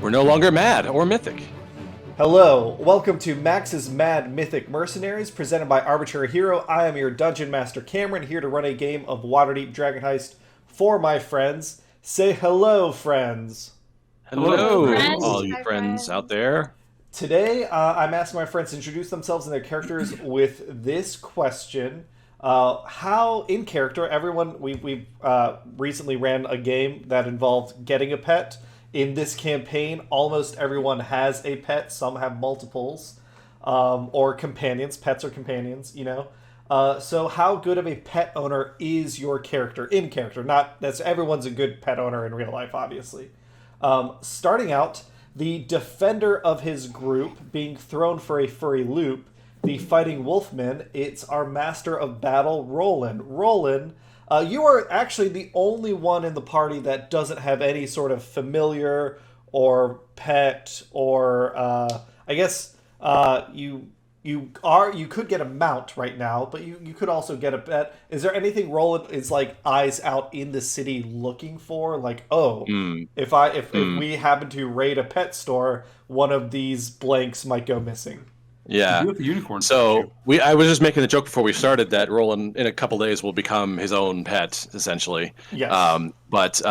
We're no longer mad or mythic. Hello, welcome to Max's Mad Mythic Mercenaries, presented by Arbitrary Hero. I am your Dungeon Master Cameron, here to run a game of Waterdeep Dragonheist for my friends. Say hello, friends. Hello, Friends. all you Hi, friends friends. out there. Today, I'm asking my friends to introduce themselves and their characters with this question. How, in character, everyone, we've recently ran a game that involved getting a pet. In this campaign, almost everyone has a pet. Some have multiples, or companions. Pets are companions, you know. So how good of a pet owner is your character in character? Not that's everyone's a good pet owner in real life, obviously. Starting out, the defender of his group being thrown for a furry loop, the fighting wolfman. It's our master of battle, Rolan. Rolan. You are actually the only one in the party that doesn't have any sort of familiar or pet or I guess you could get a mount right now, but you could also get a pet. Is there anything Roland is like eyes out in the city looking for? Like, oh, if we happen to raid a pet store, one of these blanks might go missing. Yeah. You have a unicorn. So I was just making the joke before we started that Roland in a couple days will become his own pet, essentially. Yes. But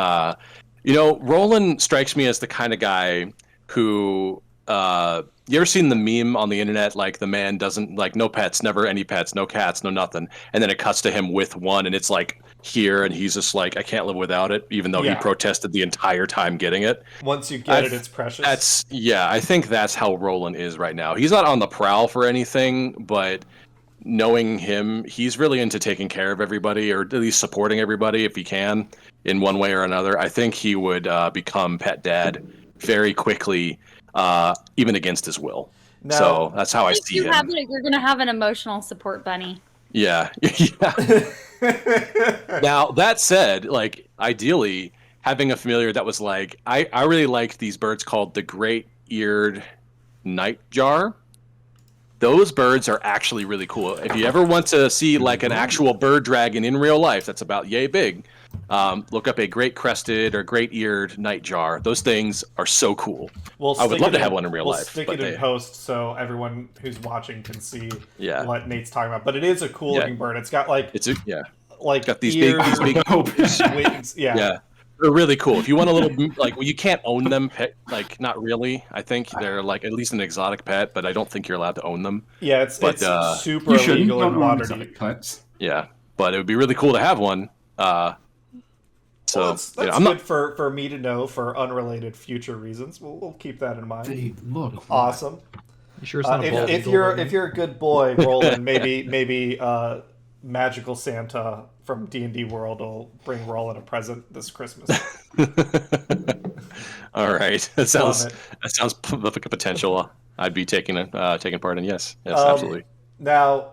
Roland strikes me as the kind of guy who you ever seen the meme on the internet, like the man doesn't like no pets, never any pets, no cats, no nothing, and then it cuts to him with one, and it's like here, and he's just like, I can't live without it, even though he protested the entire time getting it. Once you get it, it's precious. I think that's how Roland is right now. He's not on the prowl for anything, but knowing him, he's really into taking care of everybody, or at least supporting everybody if he can, in one way or another. I think he would become pet dad very quickly. Even against his will. Now, so that's how I see him. You're going to have an emotional support bunny. Yeah. Now, that said, like, ideally, having a familiar that was like, I really liked these birds called the great-eared nightjar. Those birds are actually really cool. If you ever want to see, like, an actual bird dragon in real life that's about yay big, look up a great-crested or great-eared nightjar. Those things are so cool. I would love to have one in real life. We'll stick it in post so everyone who's watching can see what Nate's talking about. But it is a cool-looking bird. It's got, like... Like, got these big wings. Yeah. They're really cool. If you want a little, like, well, you can't own them, like, not really. I think they're, like, at least an exotic pet, but I don't think you're allowed to own them. Yeah, it's super illegal in Waterdeep. Pets. Yeah, but it would be really cool to have one. That's good for me to know for unrelated future reasons. We'll keep that in mind. They look awesome. You sure it's not if you're a good boy, Roland, maybe Magical Santa from D&D World will bring Roland a present this Christmas. All right, that sounds like a potential. I'd be taking part in. Yes, absolutely. Now,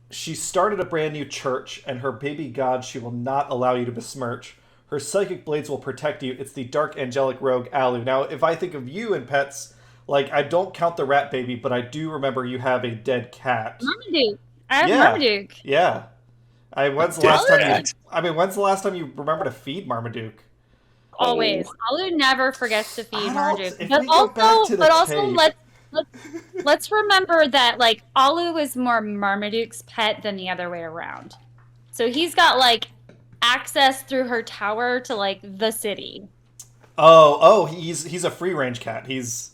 she started a brand new church, and her baby god she will not allow you to besmirch. Her psychic blades will protect you. It's the dark angelic rogue Alu. Now, if I think of you and pets, like, I don't count the rat baby, but I do remember you have a dead cat. Marmaduke. I have Marmaduke. Yeah. When's the last time you remember to feed Marmaduke? Always. Alu never forgets to feed Marmaduke. Let's remember that, like, Alu is more Marmaduke's pet than the other way around. So he's got, like, access through her tower to, like, the city. Oh, he's a free range cat. He's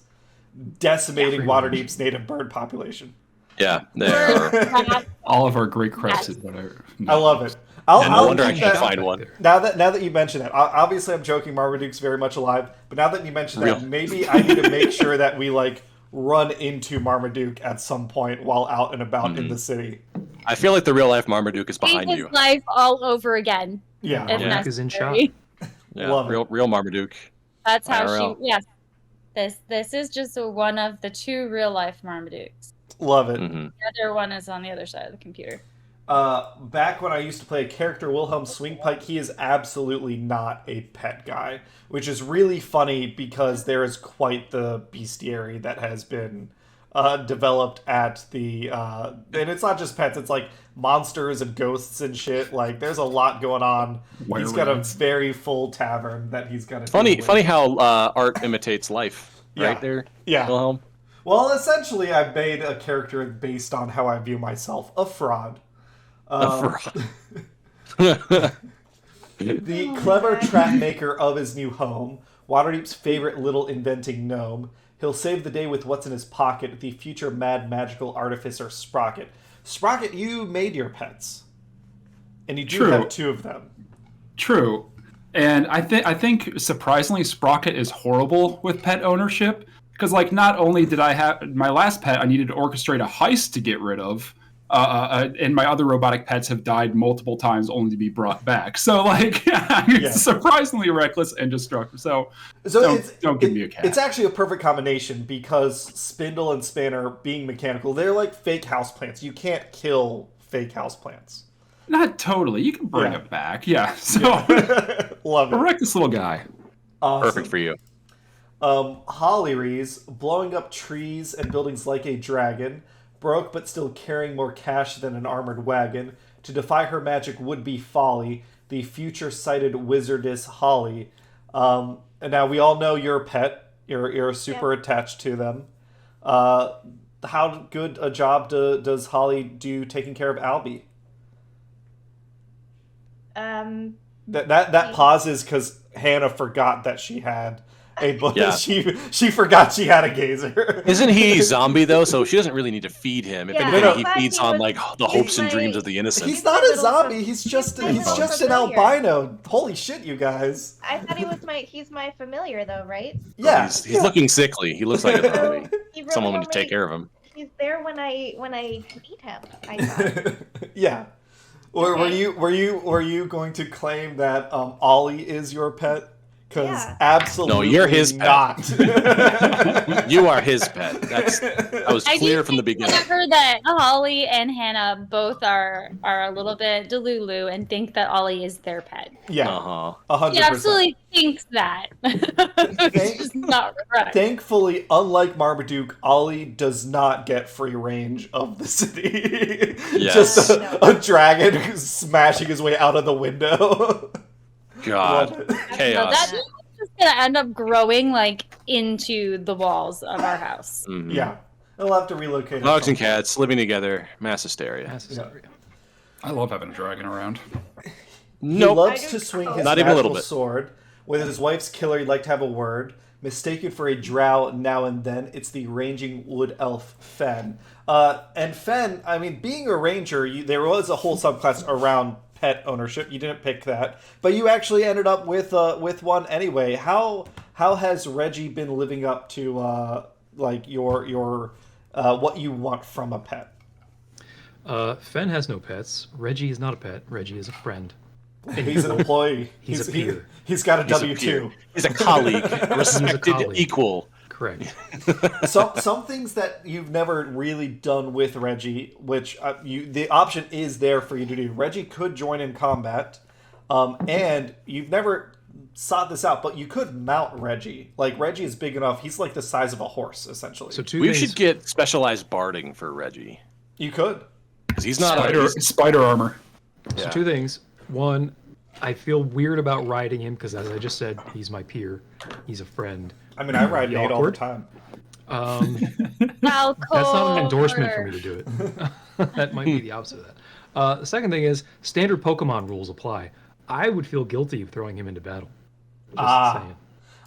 decimating Waterdeep's native bird population. Yeah, they are. All of our great crested, whatever. I love it. No wonder I can't find one. Now that you mention that, obviously I'm joking. Marmaduke's very much alive, but now that you mention that, maybe I need to make sure that we like run into Marmaduke at some point while out and about in the city. I feel like the real life Marmaduke is behind you. His life all over again. Yeah, Marmaduke is in shot. Yeah, real Marmaduke. That's how IRL. This is just one of the two real life Marmadukes. Love it. Mm-hmm. The other one is on the other side of the computer. Back when I used to play a character, Wilhelm Swingpike, he is absolutely not a pet guy, which is really funny because there is quite the bestiary that has been developed at the and it's not just pets, it's like monsters and ghosts and shit. Like there's a lot going on. He's got a very full tavern that he's got to funny how art imitates life right there. Yeah. Wilhelm. Well, essentially I've made a character based on how I view myself, a fraud. A fraud. The clever trap maker of his new home, Waterdeep's favorite little inventing gnome. He'll save the day with what's in his pocket, the future mad magical artificer Sprocket. Sprocket, you made your pets. And you do have 2 of them. True. And I think surprisingly Sprocket is horrible with pet ownership. Because like not only did I have my last pet I needed to orchestrate a heist to get rid of, and my other robotic pets have died multiple times only to be brought back. So, like, it's surprisingly reckless and destructive. So don't give me a cat. It's actually a perfect combination because Spindle and Spanner, being mechanical, they're like fake houseplants. You can't kill fake houseplants. Not totally. You can bring it back. Yeah. So, love it. Correct this little guy. Awesome. Perfect for you. Hollyrees, blowing up trees and buildings like a dragon. Broke but still carrying more cash than an armored wagon. To defy her magic would be folly. The future-sighted wizardess Holly. And now we all know you're a pet. You're super attached to them. How good a job does Holly do taking care of Albie? That pause is because Hannah forgot that she had a book. Yeah. She forgot she had a gazer. Isn't he a zombie though? So she doesn't really need to feed him. If anything, he feeds on like the hopes and dreams of the innocent. He's not a zombie. He's just an albino. Holy shit, you guys! I thought he's my familiar though, right? Yeah, he's looking sickly. He looks like a zombie. Really Someone would take care of him. He's there when I meet him. I thought. Yeah. Or were you going to claim that Ollie is your pet? Because absolutely no, you're his not. Pet. You are his pet. That was clear from the beginning. Whenever that Holly and Hannah both are a little bit delulu and think that Ollie is their pet. Yeah, 100%. He absolutely thinks that. It's just not right. Thankfully, unlike Marmaduke, Ollie does not get free range of the city. Yes. Just a dragon who's smashing his way out of the window. God, chaos. That's just gonna end up growing like into the walls of our house. Mm-hmm. Yeah, they'll have to relocate. Dogs and cats living together, mass hysteria. I love having a dragon around. He loves to swing his Not even a little magical bit. sword. With his wife's killer, he'd like to have a word. Mistaken for a drow now and then, it's the ranging wood elf Fen. And Fen, I mean, being a ranger, there was a whole subclass around pet ownership. You didn't pick that, but you actually ended up with one anyway. How has Reggie been living up to like your what you want from a pet? Fen has no pets. Reggie is not a pet. Reggie is a friend. He's an employee. He's a peer. He's got a W-2. He's a colleague, a respected equal. Correct. Some things that you've never really done with Reggie, which the option is there for you to do. Reggie could join in combat, and you've never sought this out, but you could mount Reggie. Like, Reggie is big enough. He's like the size of a horse, essentially. So We should get specialized barding for Reggie. You could. Because he's not spider armor. So 2 things. One, I feel weird about riding him because, as I just said, he's my peer. He's a friend. I mean, I ride Nate all the time. That's not an endorsement for me to do it. That might be the opposite of that. The second thing is, standard Pokemon rules apply. I would feel guilty of throwing him into battle. Just saying.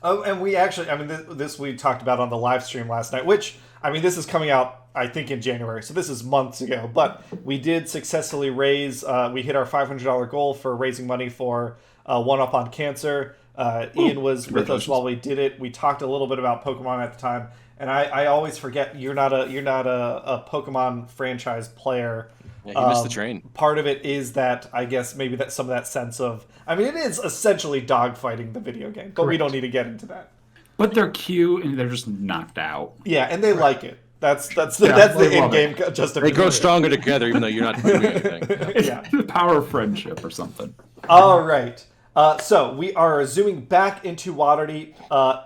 Oh, and we actually, I mean, this we talked about on the live stream last night, which, I mean, this is coming out, I think, in January, so this is months ago, but we did successfully raise, we hit our $500 goal for raising money for One Up on Cancer. Ian was with us while we did it. We talked a little bit about Pokemon at the time, and I always forget you're not a Pokemon franchise player. Yeah, he missed the train. Part of it is that, I guess, maybe that some of that sense of, I mean, it is essentially dogfighting the video game, but we don't need to get into that. But they're cute and they're just knocked out. Yeah, and they like it. That's the in-game justification. They grow stronger together, even though you're not doing anything. It's the power of friendship or something. All right. So we are zooming back into Waterdeep,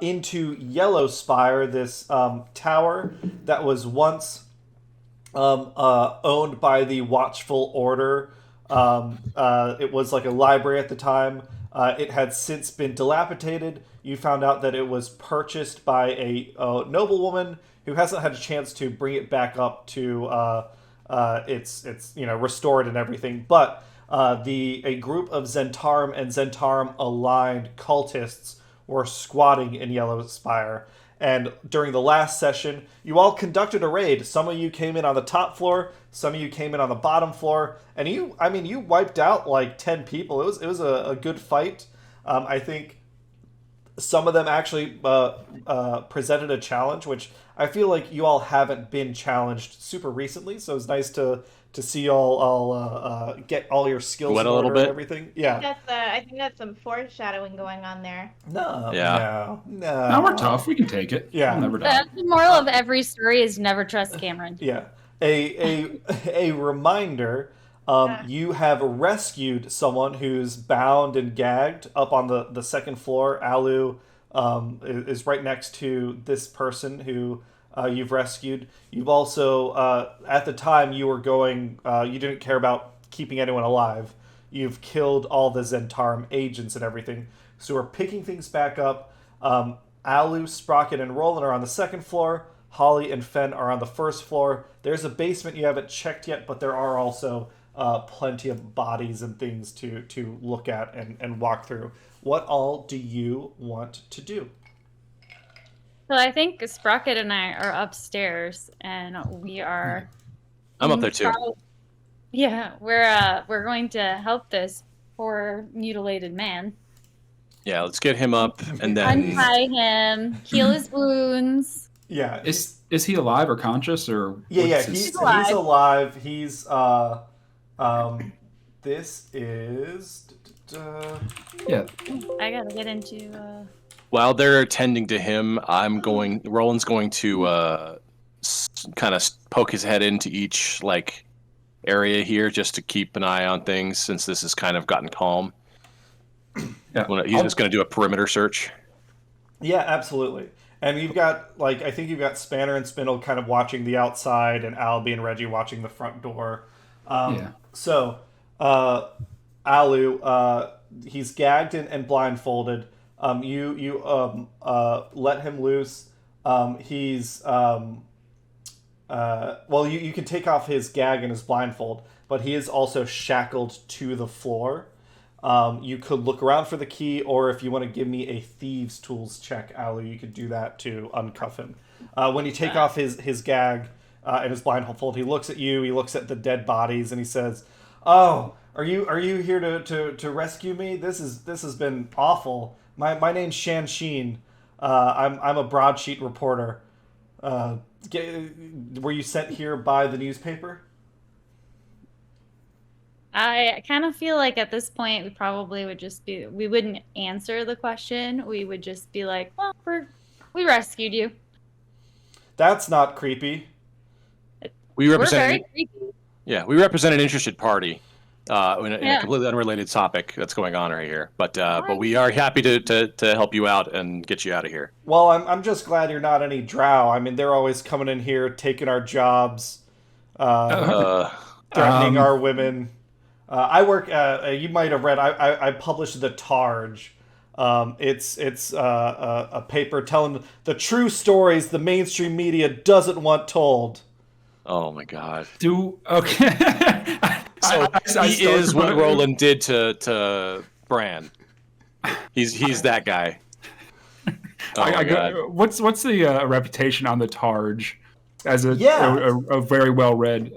into Yellowspire, this tower that was once owned by the Watchful Order. It was like a library at the time. It had since been dilapidated. You found out that it was purchased by a noblewoman who hasn't had a chance to bring it back up to its restored and everything. But a group of Zhentarim and Zhentarim aligned cultists were squatting in Yellowspire. And during the last session, you all conducted a raid. Some of you came in on the top floor, some of you came in on the bottom floor, and you wiped out like 10 people. It was a good fight. I think some of them actually presented a challenge, which I feel like you all haven't been challenged super recently, so it's nice to see you all get all your skills Wet in a little order and bit. everything. Yeah. I think that's some foreshadowing going on there. No. Yeah. No. Now we're tough. We can take it. Yeah. We'll never die. The moral of every story is never trust Cameron. Yeah. A reminder. You have rescued someone who's bound and gagged up on the second floor. Alu is right next to this person who you've rescued. You've also, at the time you were going, you didn't care about keeping anyone alive. You've killed all the Zhentarim agents and everything. So we're picking things back up. Alu, Sprocket, and Rolan are on the second floor. Holly and Fen are on the first floor. There's a basement you haven't checked yet, but there are also plenty of bodies and things to look at and walk through. What all do you want to do? So I think Sprocket and I are upstairs, and we are. I'm up there too. Yeah, we're going to help this poor mutilated man. Yeah, let's get him up and then. Untie him, heal his wounds. Yeah. Is he alive or conscious or? Yeah, what's he's his- alive. He's this is Yeah. I gotta get into. While they're attending to him, Roland's going to kind of poke his head into each area here just to keep an eye on things since this has kind of gotten calm. Yeah. He's just going to do a perimeter search. Yeah, absolutely. And you've got I think you've got Spanner and Spindle kind of watching the outside, and Albie and Reggie watching the front door. Yeah. So, Alu, he's gagged and blindfolded. You let him loose. He's you can take off his gag and his blindfold, but he is also shackled to the floor. You could look around for the key, or if you want to give me a thieves' tools check, Alu, you could do that to uncuff him. When you take off his gag and his blindfold, he looks at you. He looks at the dead bodies, and he says, "Oh, are you here to rescue me? This has been awful. My name's Shan Sheen. I'm a broadsheet reporter. Were you sent here by the newspaper?" I kind of feel like at this point we probably would we wouldn't answer the question. We would just be like, well, we rescued you. That's not creepy. We We're represent. very creepy. Yeah, we represent an interested party in a completely unrelated topic that's going on right here. But we are happy to help you out and get you out of here. Well, I'm just glad you're not any drow. I mean, they're always coming in here, taking our jobs, threatening our women. I work. You might have read. I published the Targe. It's a paper telling the true stories the mainstream media doesn't want told. Oh my God. Okay. So I he is what Roland did to Bran. He's that guy. Oh my God. What's the reputation on the Targe as a very well read?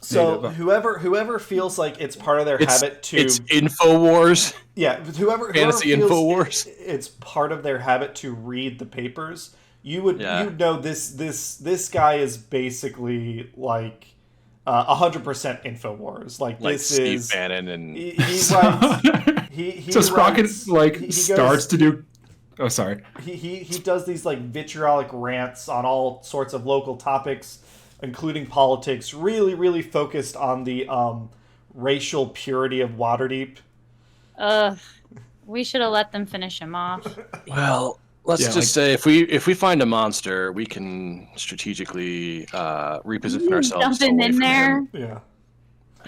So whoever feels like it's part of their habit to it's InfoWars. Yeah, whoever Fantasy feels InfoWars. It's part of their habit to read the papers. You know this guy is basically 100% InfoWars. Like this Steve is Bannon and he writes. He so Sprocket writes, starts to do. Oh, sorry. He does these vitriolic rants on all sorts of local topics, including politics. Really, really focused on the racial purity of Waterdeep. We should have let them finish him off. Well, let's just say if we find a monster, we can strategically reposition ourselves. Dump him away in from there. him. Yeah.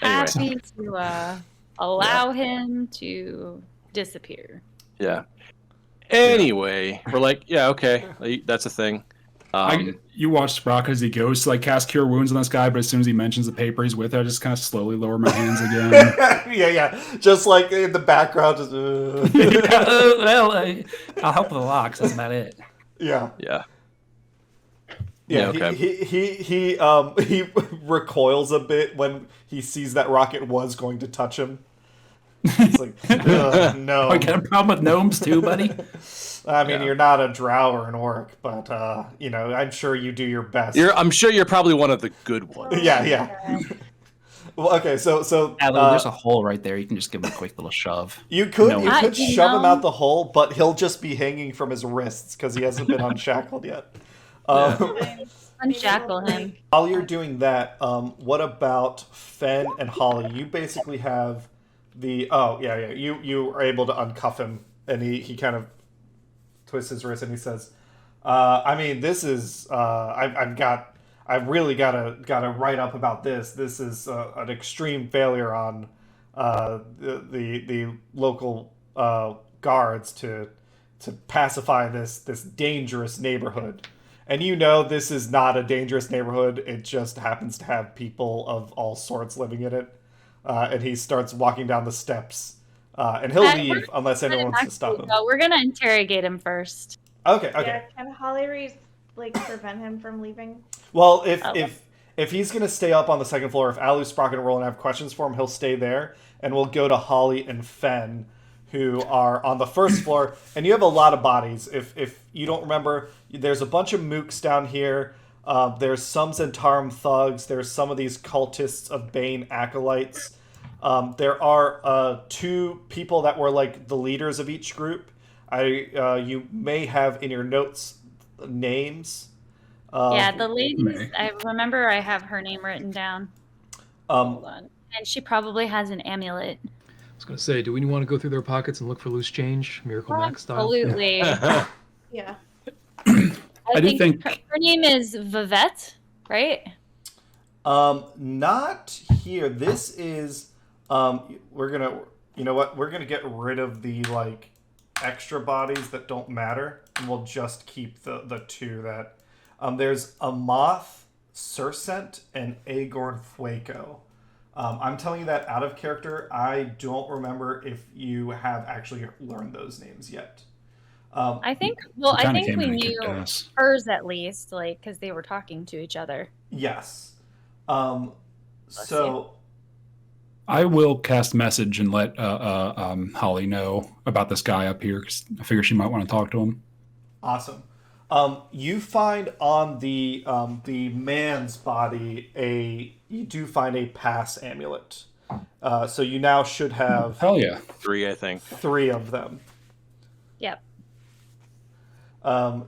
Happy to allow him to disappear. Yeah. Anyway, we're like, yeah, okay, that's a thing. You watch Sprocket as he goes to like cast Cure Wounds on this guy, but as soon as he mentions the paper he's with, I just kind of slowly lower my hands again. yeah. Just like in the background, just. I'll help with the locks. That's about it. Yeah. Yeah. Yeah, okay. he recoils a bit when he sees that Rocket was going to touch him. It's like, no. I got a problem with gnomes too, buddy. I mean, you're not a drow or an orc, but I'm sure you do your best. I'm sure you're probably one of the good ones. Yeah. Well, okay, so there's a hole right there. You can just give him a quick little shove. You could shove him out the hole, but he'll just be hanging from his wrists because he hasn't been unshackled yet. Unshackle him. While you're doing that, what about Fen and Holly? You basically have you are able to uncuff him, and he kind of twists his wrist and he says, I mean, this is I've really gotta write up about this. This is an extreme failure on the local guards to pacify this dangerous neighborhood. And this is not a dangerous neighborhood. It just happens to have people of all sorts living in it. And he starts walking down the steps. And he'll leave unless anyone wants to stop him. No, we're going to interrogate him first. Okay. Yeah, can Holly prevent him from leaving? Well, if he's going to stay up on the second floor, if Alu, Sprocket, and Rolan have questions for him, he'll stay there. And we'll go to Holly and Fen, who are on the first floor. And you have a lot of bodies. If you don't remember, there's a bunch of mooks down here. There's some Zhentarim thugs. There's some of these cultists of Bane acolytes. There are 2 people that were like the leaders of each group. You may have in your notes names. The lady. I remember I have her name written down. Hold on. And she probably has an amulet. I was going to say, do we want to go through their pockets and look for loose change, Miracle Max style? Absolutely. Yeah. I do think her name is Vivette, right? Not here. This is we're gonna get rid of the extra bodies that don't matter, and we'll just keep the 2 that there's Amoth, Surcent, and Aegorn Fueco. I'm telling you that out of character. I don't remember if you have actually learned those names yet. I think we knew hers at least, because they were talking to each other. Yes. So I will cast message and let Holly know about this guy up here because I figure she might want to talk to him. Awesome. You find on the man's body you do find a pass amulet. So you now should have 3, I think. 3 of them. Yep.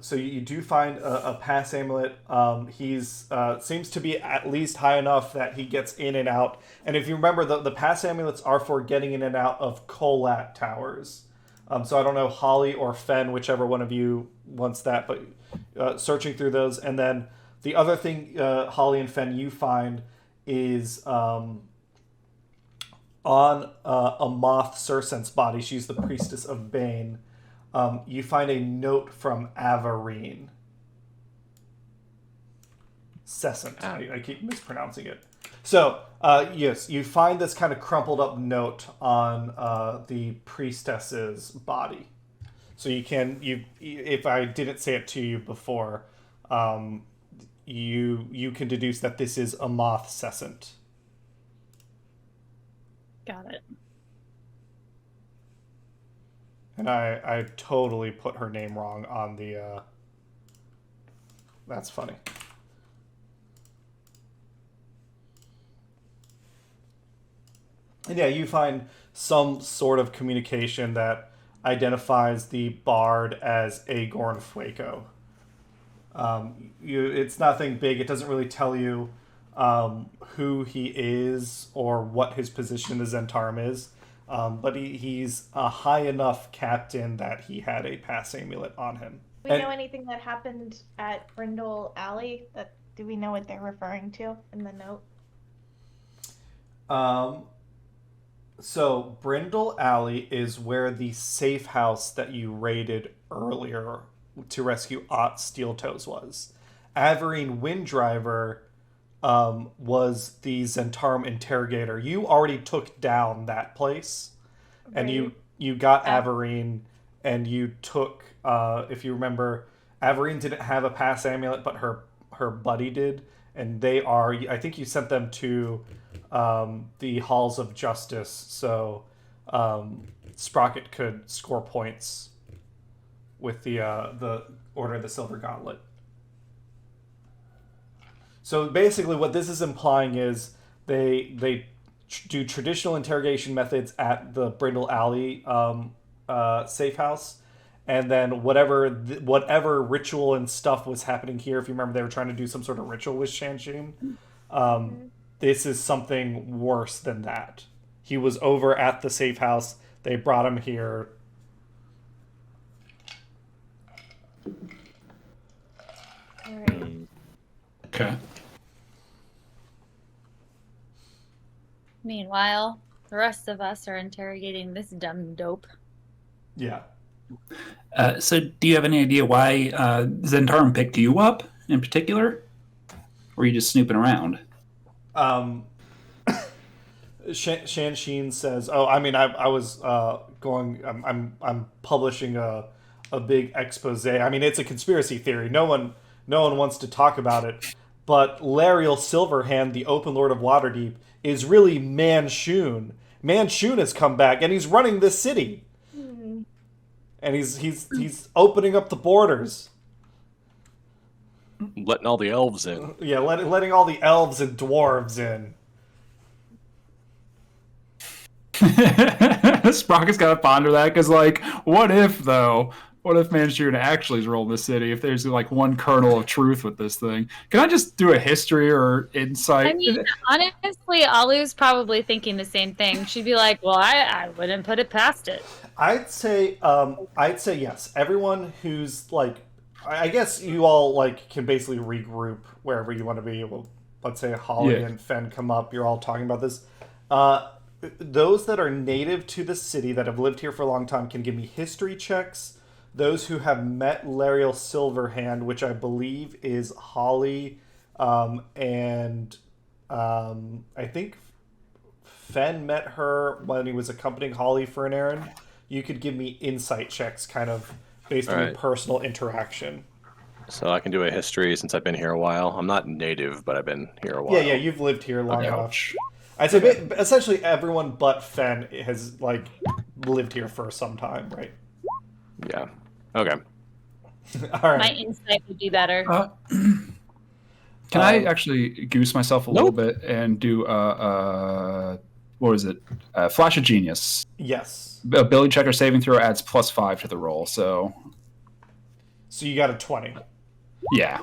So you do find a pass amulet. He's seems to be at least high enough that he gets in and out. And if you remember, the pass amulets are for getting in and out of Colat towers. So I don't know, Holly or Fen, whichever one of you wants that, but searching through those. And then the other thing, Holly and Fen, you find is on Amoth Surcent's body. She's the priestess of Bane. You find a note from Avarine. Cessant. I keep mispronouncing it. So, yes, you find this kind of crumpled up note on the priestess's body. So if I didn't say it to you before, you can deduce that this is Amoth Cessant. Got it. And I totally put her name wrong on the... That's funny. And yeah, you find some sort of communication that identifies the bard as Aegorn Fueco. It's nothing big. It doesn't really tell you who he is or what his position in the Zhentarim is. but he's a high enough captain that he had a pass amulet on him. Do we know anything that happened at Brindul Alley? Do we know what they're referring to in the note? So Brindul Alley is where the safe house that you raided earlier to rescue Ott Steeltoes was. Averine Winddriver was the Zhentarim Interrogator. You already took down that place, and you got Averine, and you took, if you remember, Averine didn't have a pass amulet, but her buddy did, and they are, I think you sent them to the Halls of Justice, so Sprocket could score points with the Order of the Silver Gauntlet. So basically what this is implying is they do traditional interrogation methods at the Brindul Alley safe house, and then whatever ritual and stuff was happening here, if you remember, they were trying to do some sort of ritual with Shanshin. This is something worse than that. He was over at the safe house. They brought him here. All right. Okay. Meanwhile, the rest of us are interrogating this dumb dope. Yeah. So do you have any idea why Zhentarim picked you up in particular? Or are you just snooping around? Shanshin says, "Oh, I mean, I was going. I'm publishing a big expose. I mean, it's a conspiracy theory. No one wants to talk about it. But Lariel Silverhand, the Open Lord of Waterdeep, is really Manshun. Manshun has come back, and he's running this city. And he's opening up the borders." Letting all the elves in. Yeah, letting all the elves and dwarves in. Sprocket's got to ponder that, because, like, what if Manchurian actually is ruling the city? If there's, like, one kernel of truth with this thing. Can I just do a history or insight? I mean, honestly, Alu's probably thinking the same thing. She'd be like, well, I wouldn't put it past it. I'd say yes. Everyone who's, like, I guess you all, like, can basically regroup wherever you want to be. Well, let's say Holly and Fen come up. You're all talking about this. Those that are native to the city that have lived here for a long time can give me history checks. Those who have met Lariel Silverhand, which I believe is Holly, and I think Fen met her when he was accompanying Holly for an errand. You could give me insight checks, kind of based on your personal interaction. So I can do a history since I've been here a while. I'm not native, but I've been here a while. Yeah, you've lived here long enough. I'd say essentially everyone but Fen has, like, lived here for some time, right? Yeah. Okay. All right. My insight would be better. Can I actually goose myself a little bit and do what is it? Flash of Genius. Yes. Ability check or saving throw adds +5 to the roll. So you got a 20. Yeah.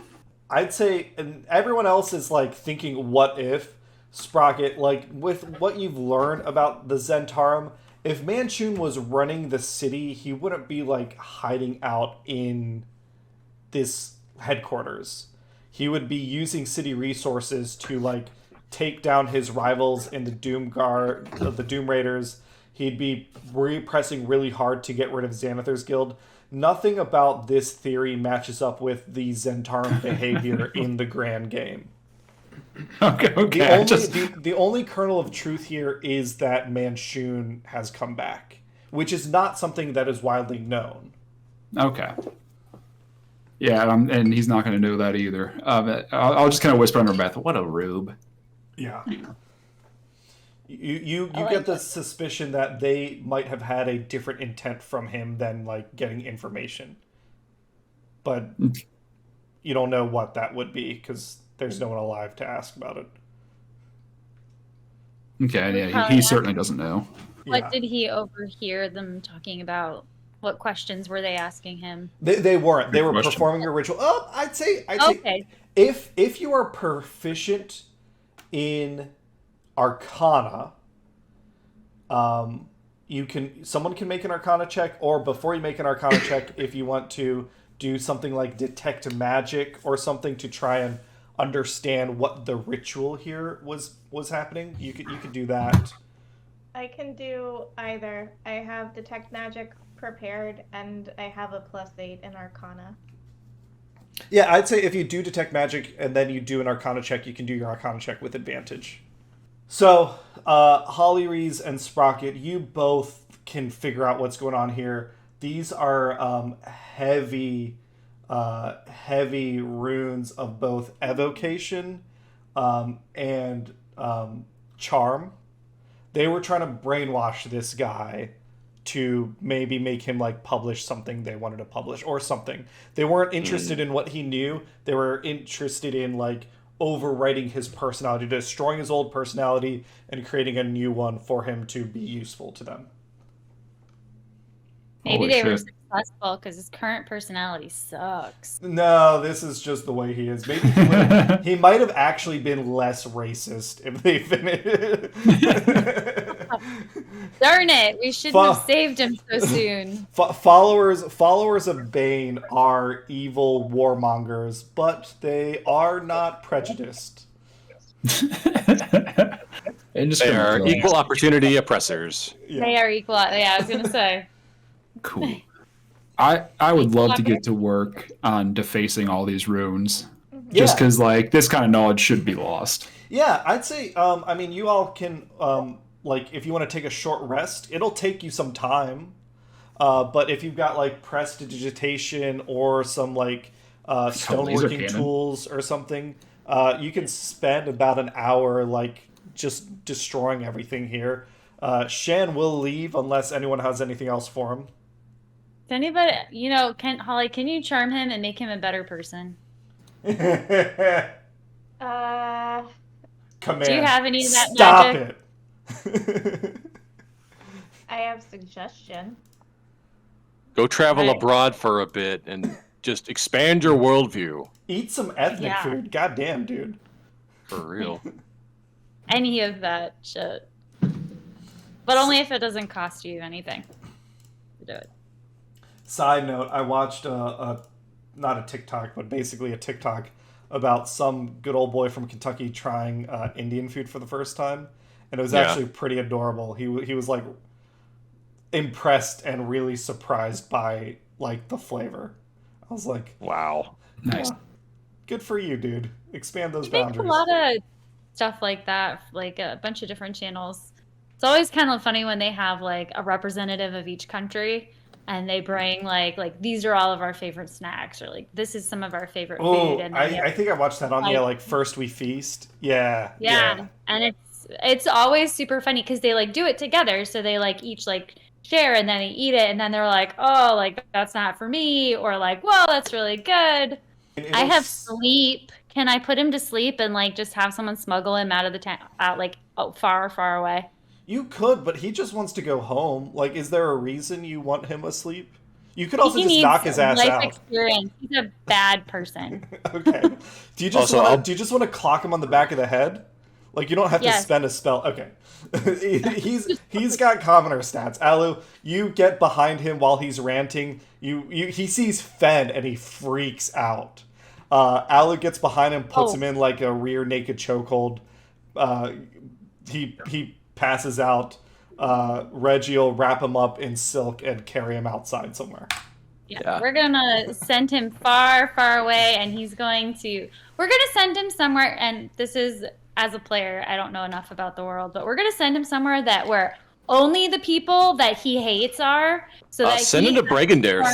I'd say, and everyone else is, like, thinking, what if Sprocket, like, with what you've learned about the Zhentarim, if Manchun was running the city, he wouldn't be, like, hiding out in this headquarters. He would be using city resources to, like, take down his rivals in the Doom Raiders. He'd be pressing really hard to get rid of Xanathar's Guild. Nothing about this theory matches up with the Zhentarim behavior in the grand game. Okay. The only kernel of truth here is that Manchun has come back, which is not something that is widely known. Okay. Yeah, and he's not going to know that either. I'll just kind of whisper under breath, "What a rube." Yeah. You get the suspicion that they might have had a different intent from him than, like, getting information. But you don't know what that would be, because there's no one alive to ask about it. Okay, yeah, he certainly doesn't know. What did he overhear them talking about? What questions were they asking him? They weren't. They were question. performing a ritual. Oh, I'd say Okay. if you are proficient in Arcana, someone can make an Arcana check, or before you make an Arcana check, if you want to do something like detect magic or something to try and understand what the ritual here was happening, you could do that. I can do either. I have detect magic prepared, and I have a +8 in Arcana. Yeah, I'd say if you do detect magic and then you do an Arcana check, you can do your Arcana check with advantage. So, Holly Rees and Sprocket, you both can figure out what's going on here. These are heavy runes of both evocation and charm. They were trying to brainwash this guy to maybe make him like publish something they wanted to publish or something. They weren't interested in what he knew. They were interested in like overwriting his personality, destroying his old personality and creating a new one for him to be useful to them. Maybe they were successful because his current personality sucks. No, this is just the way he is. Maybe he might have actually been less racist if they finished. Darn it! We shouldn't have saved him so soon. Followers of Bane are evil warmongers, but they are not prejudiced. They are equal opportunity oppressors. Yeah. They are equal. Yeah, I was gonna say. Cool. I would love to get to work on defacing all these runes. Just because, like, this kind of knowledge should be lost. Yeah, I'd say, I mean, you all can, like, if you want to take a short rest, it'll take you some time. But if you've got, like, prestidigitation or some, like, stoneworking tools or something, you can spend about an hour, like, just destroying everything here. Shan will leave unless anyone has anything else for him. Does anybody, Holly, can you charm him and make him a better person? Command. Do you have any of that Stop magic? it. I have suggestion. Go travel abroad for a bit and just expand your worldview. Eat some ethnic food. Goddamn, dude. For real. Any of that shit. But only if it doesn't cost you anything to do it. Side note, I watched not a TikTok, but basically a TikTok about some good old boy from Kentucky trying Indian food for the first time. And it was actually pretty adorable. He was like impressed and really surprised by like the flavor. I was like, wow. Nice. Good for you, dude. Expand those He boundaries. makes a lot of stuff like that, like a bunch of different channels. It's always kind of funny when they have like a representative of each country and they bring like these are all of our favorite snacks, or like this is some of our favorite food. And I think I watched that on like First We Feast. Yeah. And it's always super funny because they like do it together, so they like each like share and then they eat it and then they're like, oh, like that's not for me, or like, well, that's really good. I have sleep. Can I put him to sleep and like just have someone smuggle him out of the town, far, far away? You could, but he just wants to go home. Like, is there a reason you want him asleep? You could also just knock his ass out. Experience. He's a bad person. Okay. Do you just want to clock him on the back of the head? Like, you don't have to spend a spell. Okay. he's got commoner stats. Alu, you get behind him while he's ranting. He sees Fen and he freaks out. Alu gets behind him, puts him in like a rear naked chokehold. He passes out. Reggie will wrap him up in silk and carry him outside somewhere. Yeah. We're gonna send him far, far away, and we're gonna send him somewhere, and this is, as a player, I don't know enough about the world, but we're gonna send him somewhere where only the people that he hates are, so that send him to Braganders.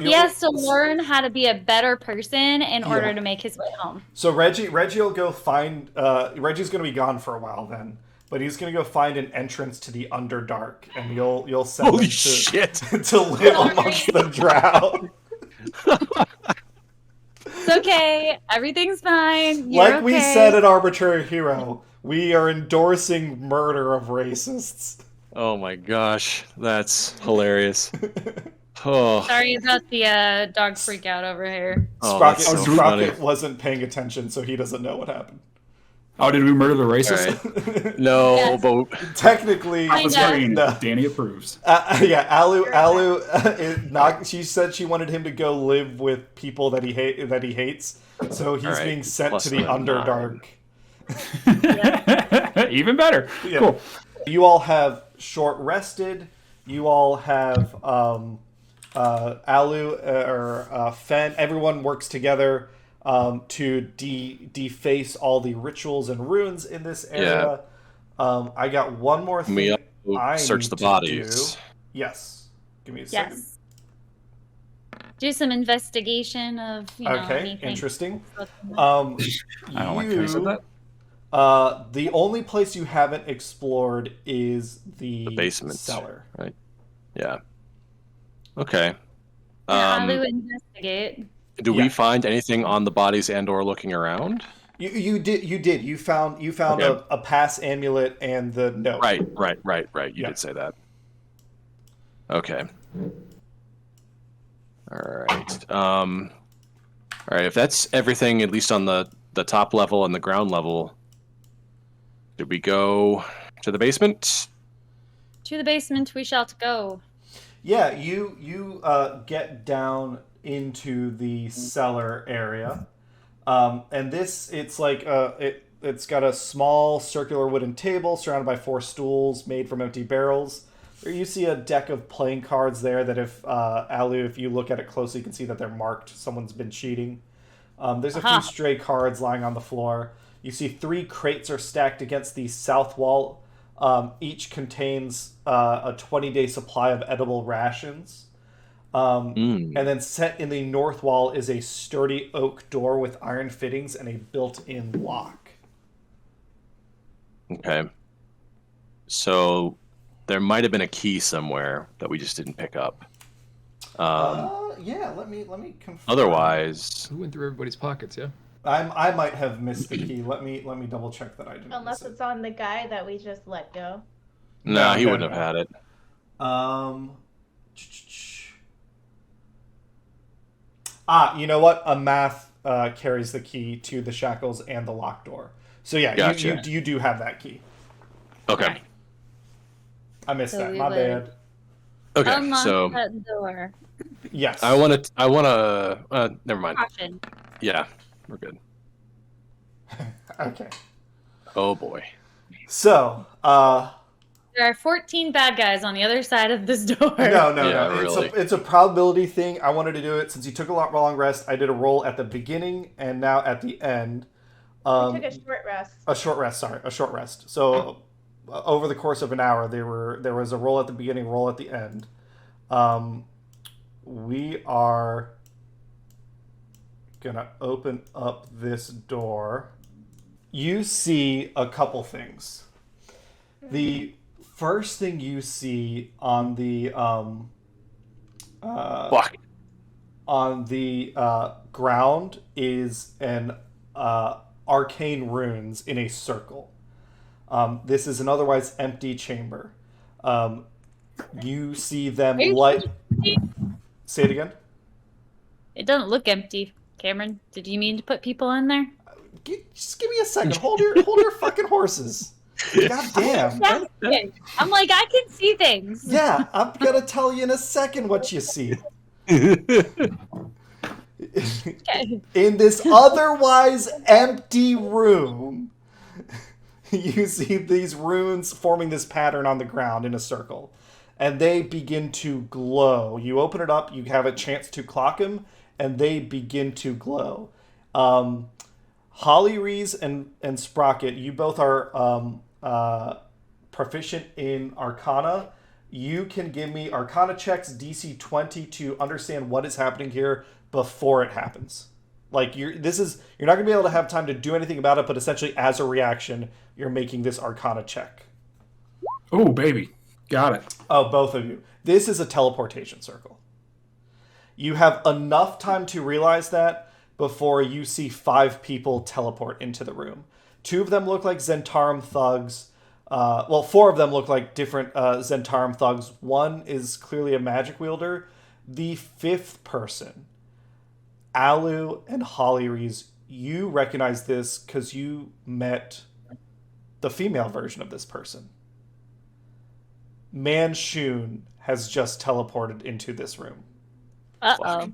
He has to learn how to be a better person in order to make his way home. So Reggie will go find. Reggie's gonna be gone for a while then. But he's gonna go find an entrance to the Underdark, and you'll send him to live amongst the drow. It's okay. Everything's fine. We said at Arbitrary Hero, we are endorsing murder of racists. Oh my gosh, that's hilarious. Oh. Sorry about the dog freak out over here. Sprocket wasn't paying attention, so he doesn't know what happened. Oh, did we murder the All racist? right. No, Yes. but Technically, I know. Screen. No. Danny approves. Yeah, Alu is not. She said she wanted him to go live with people that he hates. So he's right, being sent plus to the another Underdark. Even better. Yeah. Cool. You all have short rested. You all have Alu or Fen. Everyone works together to deface all the rituals and ruins in this area. I got one more thing. we also I search need the to bodies. do. Yes. Give me a second. Yes. Do some investigation of Okay, anything. interesting. I don't like how you said that. The only place you haven't explored is the basement. cellar. Right. Yeah. Okay. Alu investigate. Do Yeah. we find anything on the bodies and/or looking around? You did. You found Okay. a pass amulet and the note. Right. You Yeah. did say that. Okay. All right. All right. If that's everything, at least on the top level and the ground level, did we go to the basement? To the basement we shall go. Yeah. You get down into the cellar area, and it's like it's got a small circular wooden table surrounded by 4 stools made from empty barrels. You see a deck of playing cards there that if you look at it closely, you can see that they're marked. Someone's been cheating. There's a few stray cards lying on the floor. You see 3 crates are stacked against the south wall. Each contains a 20-day supply of edible rations. And then set in the north wall is a sturdy oak door with iron fittings and a built-in lock. Okay. So there might have been a key somewhere that we just didn't pick up. Yeah, let me confirm. Otherwise, Who went through everybody's pockets? Yeah. I might have missed the key. Let me double check that I didn't. Unless miss it. it's on the guy that we just let go. no, he no, wouldn't no. have had it. You know what? A math carries the key to the shackles and the lock door. So yeah, Gotcha. you do have that key. Okay. I missed So that. we My would- bad. Okay. Unlock So that door. Yes. I want to. Never mind. Caution. Yeah, we're good. Okay. Oh boy. So, There are 14 bad guys on the other side of this door. no. Yeah, really. It's a probability thing. I wanted to do it since you took a long rest. I did a roll at the beginning and now at the end. We took a short rest. A short rest. So over the course of an hour, there was a roll at the beginning, roll at the end. We are gonna open up this door. You see a couple things. The first thing you see on the Fuck. on the ground is an arcane runes in a circle. This is an otherwise empty chamber. You see them Are you light. Say it again. It doesn't look empty, Cameron. Did you mean to put people in there? Just give me a second. Hold your fucking horses. God damn. Okay. I'm like, I can see things. Yeah, I'm gonna tell you in a second what you see. Okay. In this otherwise empty room, you see these runes forming this pattern on the ground in a circle. And they begin to glow. You open it up, you have a chance to clock them, and they begin to glow. Holly Rees and Sprocket, you both are proficient in Arcana. You can give me Arcana checks DC 20 to understand what is happening here before it happens. Like you're not gonna be able to have time to do anything about it, but essentially as a reaction, you're making this Arcana check. Oh, baby. Got it. Oh, both of you. This is a teleportation circle. You have enough time to realize that before you see 5 people teleport into the room. 2 of them look like Zhentarim thugs. 4 of them look like different Zhentarim thugs. 1 is clearly a magic wielder. The 5th person, Alu and Holly Rees, you recognize this because you met the female version of this person. Manshun has just teleported into this room. Uh-oh.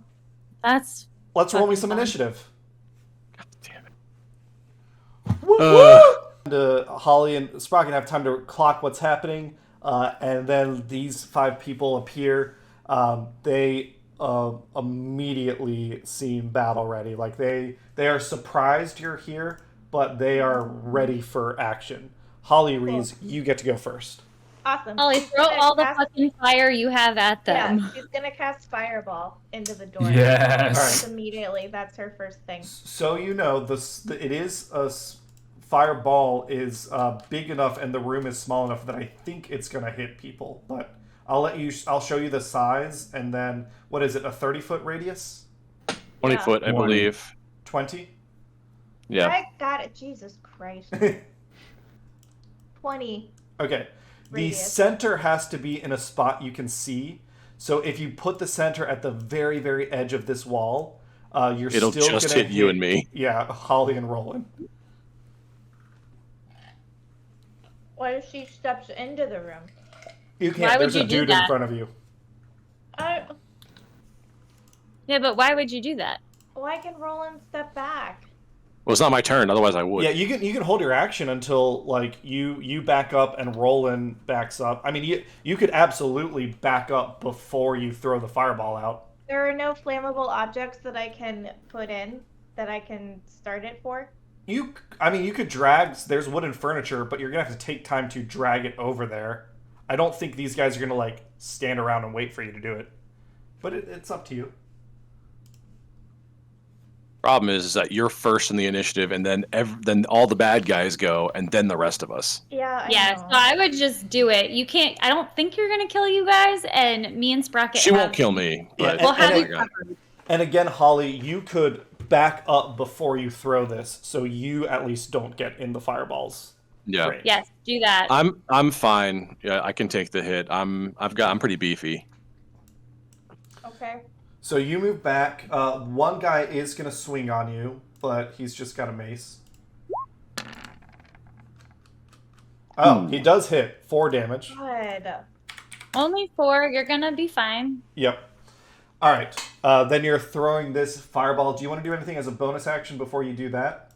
That's... Let's roll me some fun. initiative. God damn it. Holly and Sprocket have time to clock what's happening, and then these 5 people appear. They immediately seem battle ready. Like they are surprised you're here, but they are ready for action. Holly Rees, you get to go first. Awesome. Holly, She's throw gonna all the cast- fucking fire you have at them. Yeah, she's gonna cast Fireball into the door. Yes. Just immediately. That's her first thing. So you know fireball is big enough and the room is small enough that I think it's gonna hit people. But I'll show you the size, and then what is it? A 30-foot radius? 20 Yeah. foot, I 20. believe. 20. Yeah. I got it. Jesus Christ. 20. Okay. The Radius. center has to be in a spot you can see. So if you put the center at the very, very edge of this wall, It'll still just gonna hit you and me. Yeah, Holly and Rolan. What if she steps into the room? You can't. Why would There's a you do dude in that? front of you. Yeah, but why would you do that? Why can Roland step back? Well, it's not my turn. Otherwise, I would. Yeah, you can hold your action until like you back up and Roland backs up. I mean, you could absolutely back up before you throw the fireball out. There are no flammable objects that I can put in that I can start it for. You could drag. There's wooden furniture, but you're gonna have to take time to drag it over there. I don't think these guys are gonna like stand around and wait for you to do it. But it's up to you. Problem is that you're first in the initiative, and then all the bad guys go, and then the rest of us. Yeah, Yeah, so I would just do it. You can't... I don't think you're going to kill you guys, and me and Sprocket She have... won't kill me. Yeah, But We'll have and you covered. And again, Holly, you could back up before you throw this, so you at least don't get in the fireballs. yeah, range. Yes, do that. I'm fine. Yeah, I can take the hit. I'm pretty beefy. Okay. So you move back. One guy is going to swing on you, but he's just got a mace. Oh, he does hit. 4 damage. Good. Only 4. You're going to be fine. Yep. All right. Then you're throwing this fireball. Do you want to do anything as a bonus action before you do that?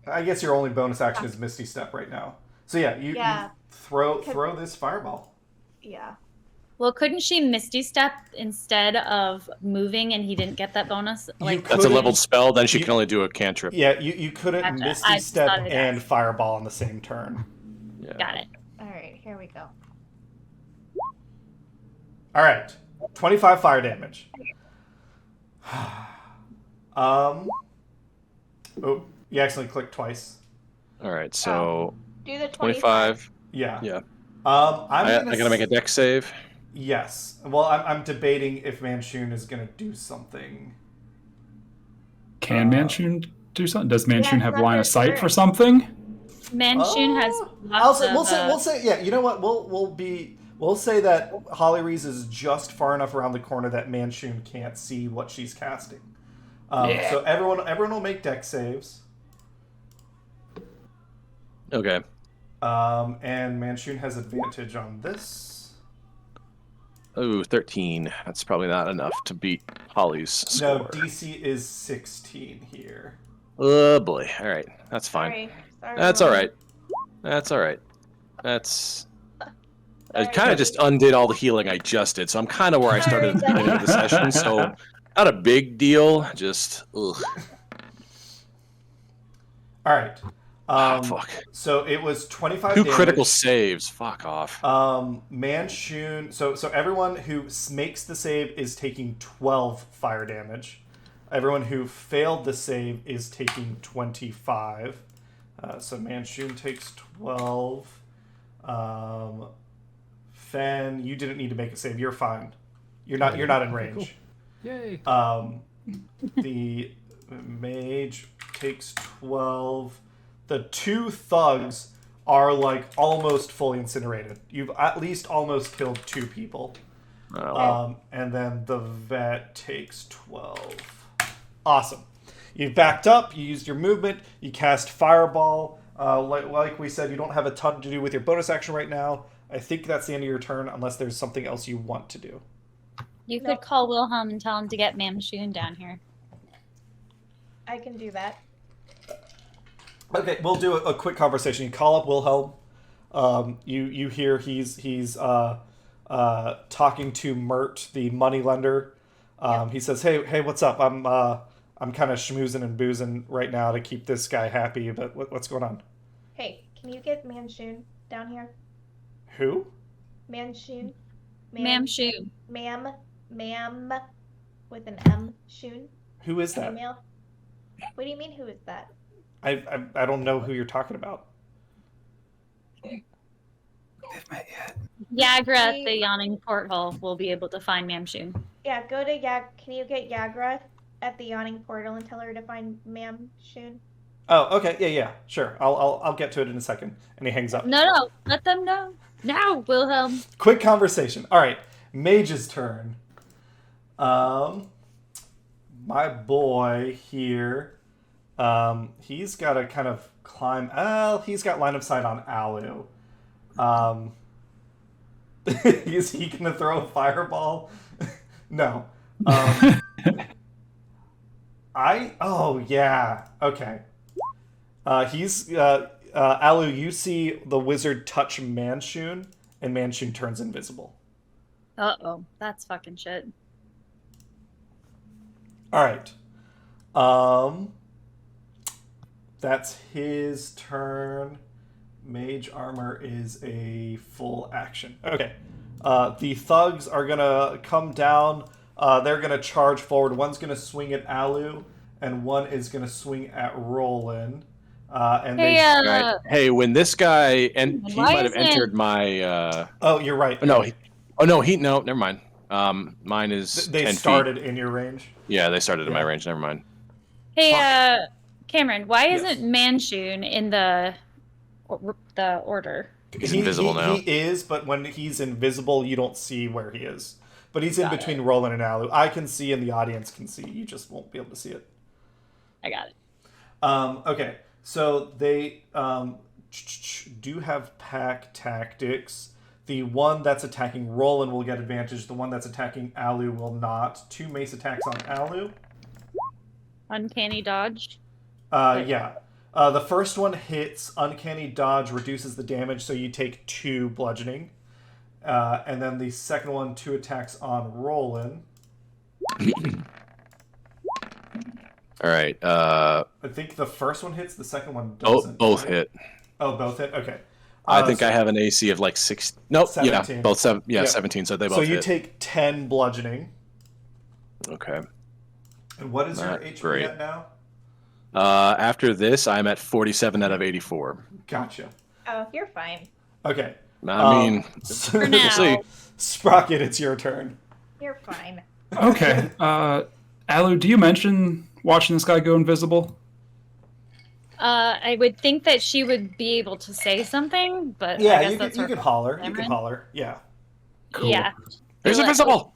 I guess your only bonus action is Misty Step right now. So yeah, you throw this fireball. Yeah. Well, couldn't she Misty Step instead of moving and he didn't get that bonus? Like, That's a Couldn't- leveled spell. Then she you- can only do a cantrip. Yeah, you couldn't Gotcha. Misty I just Step thought I'd and ask. fireball on the same turn. Yeah. got it. All right, here we go. All right, 25 fire damage. Oh, you accidentally clicked twice. All right. So Do the 25. Yeah. Yeah. I'm I gotta make a dex save. Yes. Well, I'm debating if Manshun is gonna do something. Can Manshun do something? Does Manshun Yeah, have it's line not of sight their for turn. something? Manshun has I'll lots say, of... we'll say, yeah. You know what? We'll say that Holly Rees is just far enough around the corner that Manshun can't see what she's casting. Yeah. So everyone will make dex saves. Okay. And Manshun has advantage on this. Oh, 13. That's probably not enough to beat Holly's score. No, DC is 16 here. Oh boy. All right. That's fine. Sorry, That's all Roland. right. That's all right. That's. I Sorry. kind of just undid all the healing I just did, so I'm kind of where I started at the beginning of the session. So, not a big deal. Just ugh. All right. Fuck. So it was 25 Two damage. critical saves. Fuck off. Manshun. So everyone who makes the save is taking 12 fire damage. Everyone who failed the save is taking 25. So Manshun takes 12. Fen, you didn't need to make a save. You're fine. You're not in range. Yay. The mage takes 12. The 2 thugs are like almost fully incinerated. You've at least almost killed 2 people. And then the vet takes 12. Awesome. You backed up, you used your movement, you cast Fireball. Like we said, you don't have a ton to do with your bonus action right now. I think that's the end of your turn, unless there's something else you want to do. You could call Wilhelm and tell him to get Mamshoon down here. I can do that. Okay, we'll do a quick conversation. You call up Wilhelm. You hear he's talking to Mert, the moneylender. He says, "Hey, what's up? I'm kind of schmoozing and boozing right now to keep this guy happy, but what's going on?" Hey, can you get Mamshoon down here? Who? Mamshoon. Mamshoon. Ma'am, with an M. Shoon. Who is that? Female. What do you mean? Who is that? I don't know who you're talking about. They've met yet. Yagra at the Yawning Porthole will be able to find Mamshoon. Yeah, go to Can you get Yagra at the Yawning Portal and tell her to find Mamshoon? Oh, okay, yeah, sure. I'll get to it in a second. And he hangs up. No, let them know now, Wilhelm. Quick conversation. All right, Mage's turn. My boy here, he's got to kind of climb. He's got line of sight on Alu. Is he gonna throw a fireball? No. Oh yeah. Okay. He's Alu. You see the wizard touch Manshoon, and Manshoon turns invisible. Uh-oh, that's fucking shit. All right. That's his turn. Mage armor is a full action. Okay. The thugs are gonna come down. They're gonna charge forward. One's gonna swing at Alu, and one is gonna swing at Rolan. And Hey, when this guy he Why might have isn't- entered my. Oh, you're right. No, never mind. Mine is. They 10 started feet. in your range. Yeah, they started in my range. Never mind. Hey, Cameron, why Yes. isn't Manshoon in the order? He's invisible now. He is, but when he's invisible, you don't see where he is. But he's in Got between Rolan and Alu. I can see, and the audience can see. You just won't be able to see it. I got it. Okay, so they do have pack tactics. The one that's attacking Rolan will get advantage. The one that's attacking Alu will not. 2 mace attacks on Alu. Uncanny dodge. Yeah. The first one hits. Uncanny dodge reduces the damage, so you take 2 bludgeoning. And then the second one, 2 attacks on Rolan. All right. I think the first one hits. The second one doesn't. Both hit. Oh, both hit. Okay. I think I have an AC of like 6. Nope. 17. Yeah, both 7. Yeah, Yep. 17. So they both. So you hit. take 10 bludgeoning. Okay. And what is your Not HP great. at now? After this, I'm at 47 out of 84. Gotcha. Oh, you're fine. Okay. I mean, For we'll now. see. Sprocket, it's your turn. You're fine. Okay. Alu, do you mention watching this guy go invisible? I would think that she would be able to say something, but Yeah, I guess you that's can her holler. You can Cameron. holler. Yeah. Cool. Yeah. He's invisible.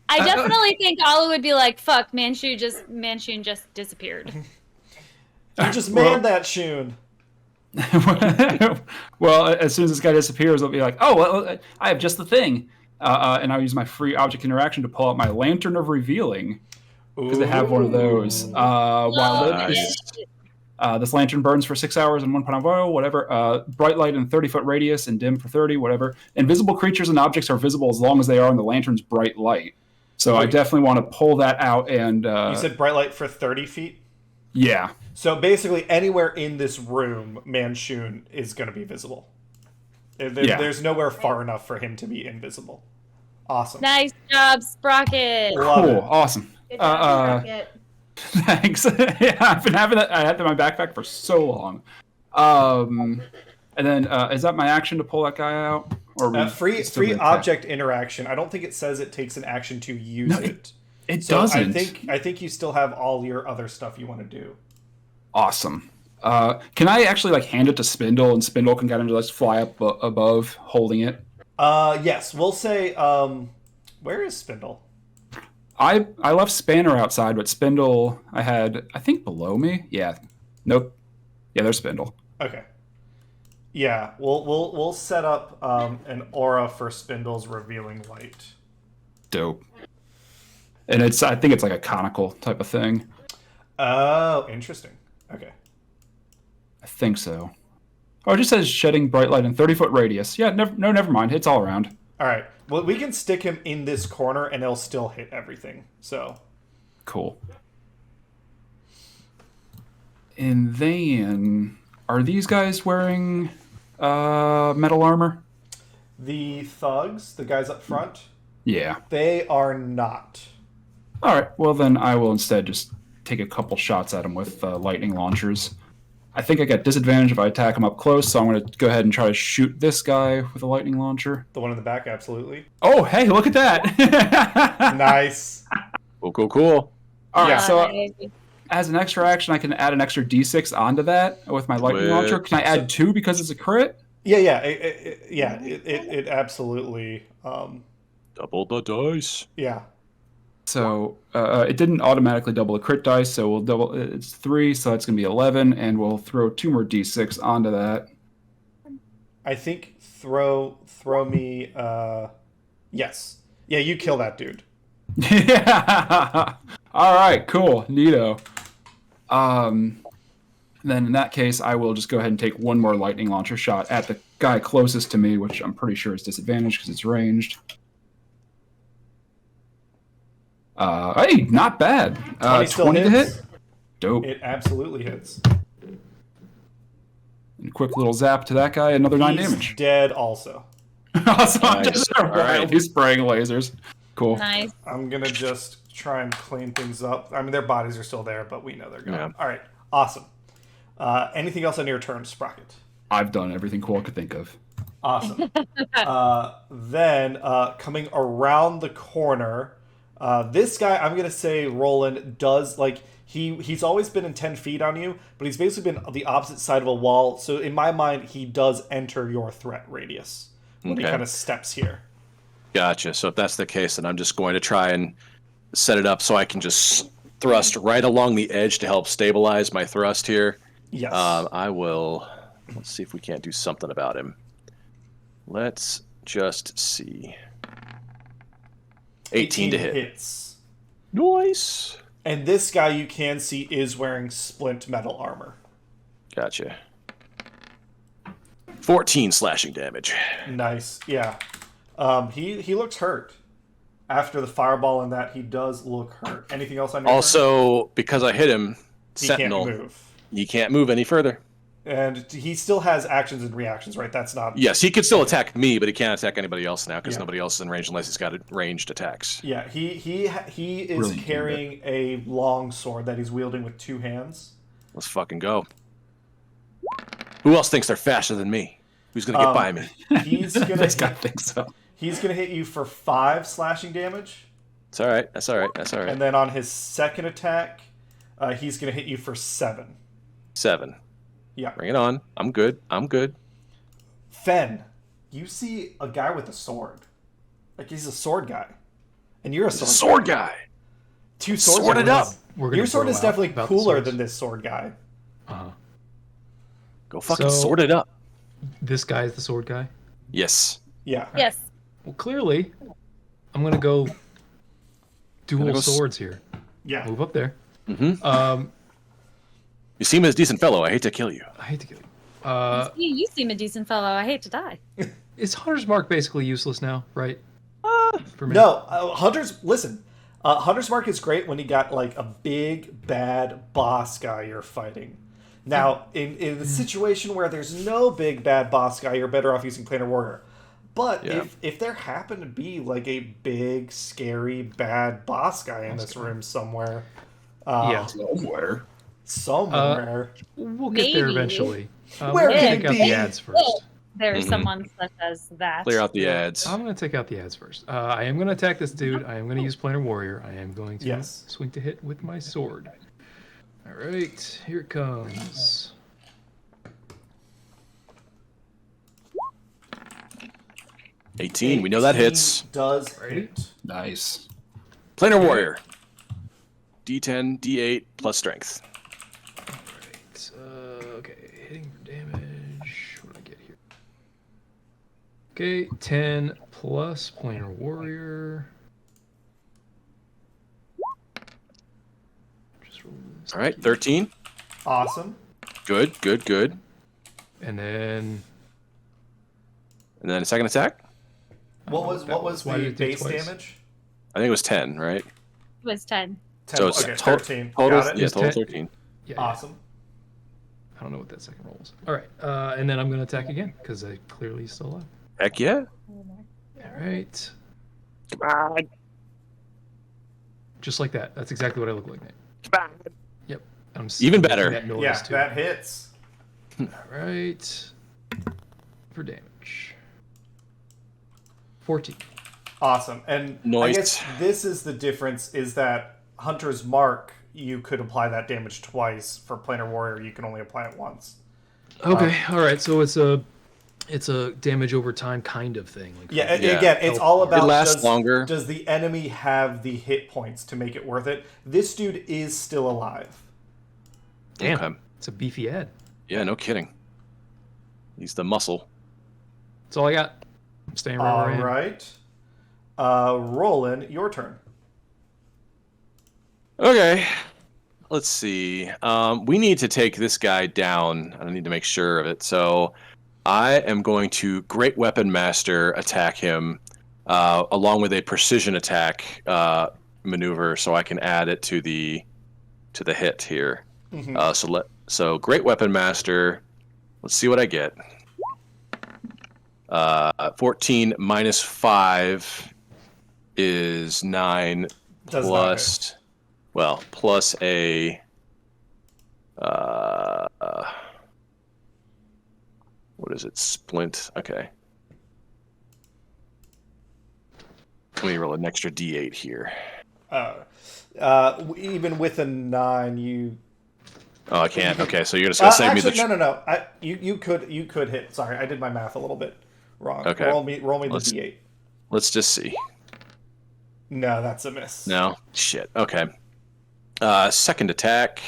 I definitely think Alu would be like, "Fuck, Manshoon just disappeared." You just manned that Shoon. Well, as soon as this guy disappears, I'll be like, "Oh, well, I have just the thing," and I'll use my free object interaction to pull out my Lantern of Revealing because they have one of those. While Nice. this lantern burns for 6 hours and 1 pound of oil, whatever. Bright light in a 30-foot radius and dim for 30, whatever. Invisible creatures and objects are visible as long as they are in the lantern's bright light. So I definitely want to pull that out and. You said bright light for 30 feet? Yeah. So basically, anywhere in this room, Manshoon is going to be visible. There's nowhere far enough for him to be invisible. Awesome. Nice job, Sprocket. Love Cool. it. Awesome. Good job, Sprocket. Thanks. Yeah, I've been having that. I had that in my backpack for so long. And then is that my action to pull that guy out? Or Free object. object interaction. I don't think it says it takes an action to use No, it. It So doesn't. I think you still have all your other stuff you want to do. Awesome. Can I actually like hand it to Spindle, and Spindle can kind of just fly up above, holding it? Yes, we'll say. Where is Spindle? I left Spanner outside, but Spindle I had, I think, below me. Yeah. Nope. Yeah, there's Spindle. Okay. Yeah, we'll set up an aura for Spindle's revealing light. Dope. And I think it's like a conical type of thing. Oh, interesting. Okay. I think so. Oh, it just says shedding bright light in 30-foot radius. Yeah, never mind. It's all around. All right. Well, we can stick him in this corner, and it'll still hit everything. So. Cool. And then, are these guys wearing metal armor? The thugs, the guys up front, Yeah. they are not. All right. Well, then I will instead just take a couple shots at them with lightning launchers. I think I get disadvantage if I attack him up close, so I'm going to go ahead and try to shoot this guy with a lightning launcher. The one in the back, absolutely. Oh, hey, look at that! Nice. Cool. All right, Yeah. so as an extra action, I can add an extra d6 onto that with my lightning launcher. Can I add 2 because it's a crit? Yeah. It absolutely. Double the dice. Yeah. So it didn't automatically double the crit dice, so we'll double. It's 3, so that's going to be 11, and we'll throw 2 more d6 onto that. I think throw me. Yes. Yeah, you kill that dude. Yeah. All right. Cool. Neato. Then in that case, I will just go ahead and take 1 more lightning launcher shot at the guy closest to me, which I'm pretty sure is disadvantaged because it's ranged. Hey, not bad. 20 still 20 to hits. hit. Dope. It absolutely hits. And quick little zap to that guy. Another 9 He's damage. dead also. Awesome. Nice. Just All right. wildly spraying lasers. Cool. Nice. I'm gonna just try and clean things up. I mean, their bodies are still there, but we know they're gone. Yeah. All right. Awesome. Anything else on your turn, Sprocket? I've done everything cool I could think of. Awesome. Then coming around the corner, this guy, I'm gonna say Rolan does like he's always been in 10 feet on you, but he's basically been on the opposite side of a wall. So in my mind, he does enter your threat radius when he Okay. kind of steps here. Gotcha. So if that's the case, then I'm just going to try and set it up so I can just thrust right along the edge to help stabilize my thrust here. Yes. I will. Let's see if we can't do something about him. Let's just see. 18 to hit. Hits. Nice. And this guy you can see is wearing splint metal armor. Gotcha. 14 slashing damage. Nice. Yeah. He looks hurt. After the fireball and that, he does look hurt. Anything else on your turn? Also, because I hit him, He Sentinel, can't move. he can't move any further. And he still has actions and reactions, right? That's not... Yes, he could still attack me, but he can't attack anybody else now because Yeah. nobody else is in range unless he's got ranged attacks. Yeah, he is Brilliant carrying a long sword that he's wielding with 2 hands. Let's fucking go. Who else thinks they're faster than me? Who's gonna get by me? He's gonna This guy hit, thinks so. he's gonna hit you for 5 slashing damage, It's all right. That's all right. That's all right. and then on his second attack, he's gonna hit you for 7. 7. Yeah. Bring it on. I'm good. I'm good. Fen, you see a guy with a sword. Like he's a sword guy, and you're a He's a sword. sword guy. 2 swords. Sword it up. We're gonna Your sword grow is out definitely about the cooler swords. than this sword guy. Uh-huh. Go fucking So- sword it up. This guy is the sword guy. Yes. Yeah. Yes. Well, clearly, I'm gonna go dual Gonna go swords here. Yeah. Move up there. Mm-hmm. You seem as a decent fellow. I hate to kill you. I hate to kill you. You seem a decent fellow. I hate to die. Is Hunter's Mark basically useless now, right? For me. No, Hunter's Mark is great when you got like a big bad boss guy you're fighting. Now, in the situation where there's no big bad boss guy, you're better off using Planar Warrior. But Yeah. if there happened to be like a big, scary, bad boss guy in this room somewhere, Yeah. Somewhere. We'll get there Maybe. eventually. Where We'll could take it out be? the ads first. There's Mhm. someone such as that. Clear out the ads. I'm going to take out the ads first. I am going to attack this dude. I am going to use Planar Warrior. I am going to Yes. swing to hit with my sword. All right, here it comes. 18. We know that hits. Does hit. Nice. Planar Warrior. D10, D8 plus strength. Right. Okay, hitting for damage. What do I get here? Okay, 10 plus Planar Warrior. Just roll this. All right, 13. Awesome. Good. And then And then a second attack? What was Why did the it take base twice? damage? I think it was 10, right? It was 10. 10. So it's Okay, total- 13. Total, Got it. yeah, It's total 10. 13. yeah, Awesome. I don't know what that second roll was. All right, and then I'm gonna attack again because I clearly still alive. Heck yeah. All right, Come on. just like that. That's exactly what I look like, Nate. Come on. Yep. I'm Even making better. That noise Yeah, too. that hits. All right. For damage. 14. Awesome. And I Nice. guess this is the difference, is that Hunter's Mark, you could apply that damage twice. For Planar Warrior, you can only apply it once. Okay. All right. So it's a damage over time kind of thing. Like Yeah, Yeah. again, it's all about It lasts longer. Does the enemy have the hit points to make it worth it? This dude is still alive. Damn. Okay. It's a beefy head. Yeah, no kidding. He's the muscle. That's all I got. I'm staying right All where I am. right. Roland, your turn. Okay. Let's see. We need to take this guy down. I need to make sure of it. So I am going to Great Weapon Master attack him along with a precision attack maneuver so I can add it to the hit here. So Great Weapon Master. Let's see what I get. 14 minus 5 is 9 Does not plus, well, plus a what is it? Splint. Okay. Let me roll an extra D8 here. Even with a 9, you. Oh, I can't. Okay, so you're just gonna save Actually, me the. no. You could hit. Sorry, I did my math a little bit wrong. Okay. Roll me the Let's- D8. Let's just see. No, that's a miss. No, shit. Okay. Second attack.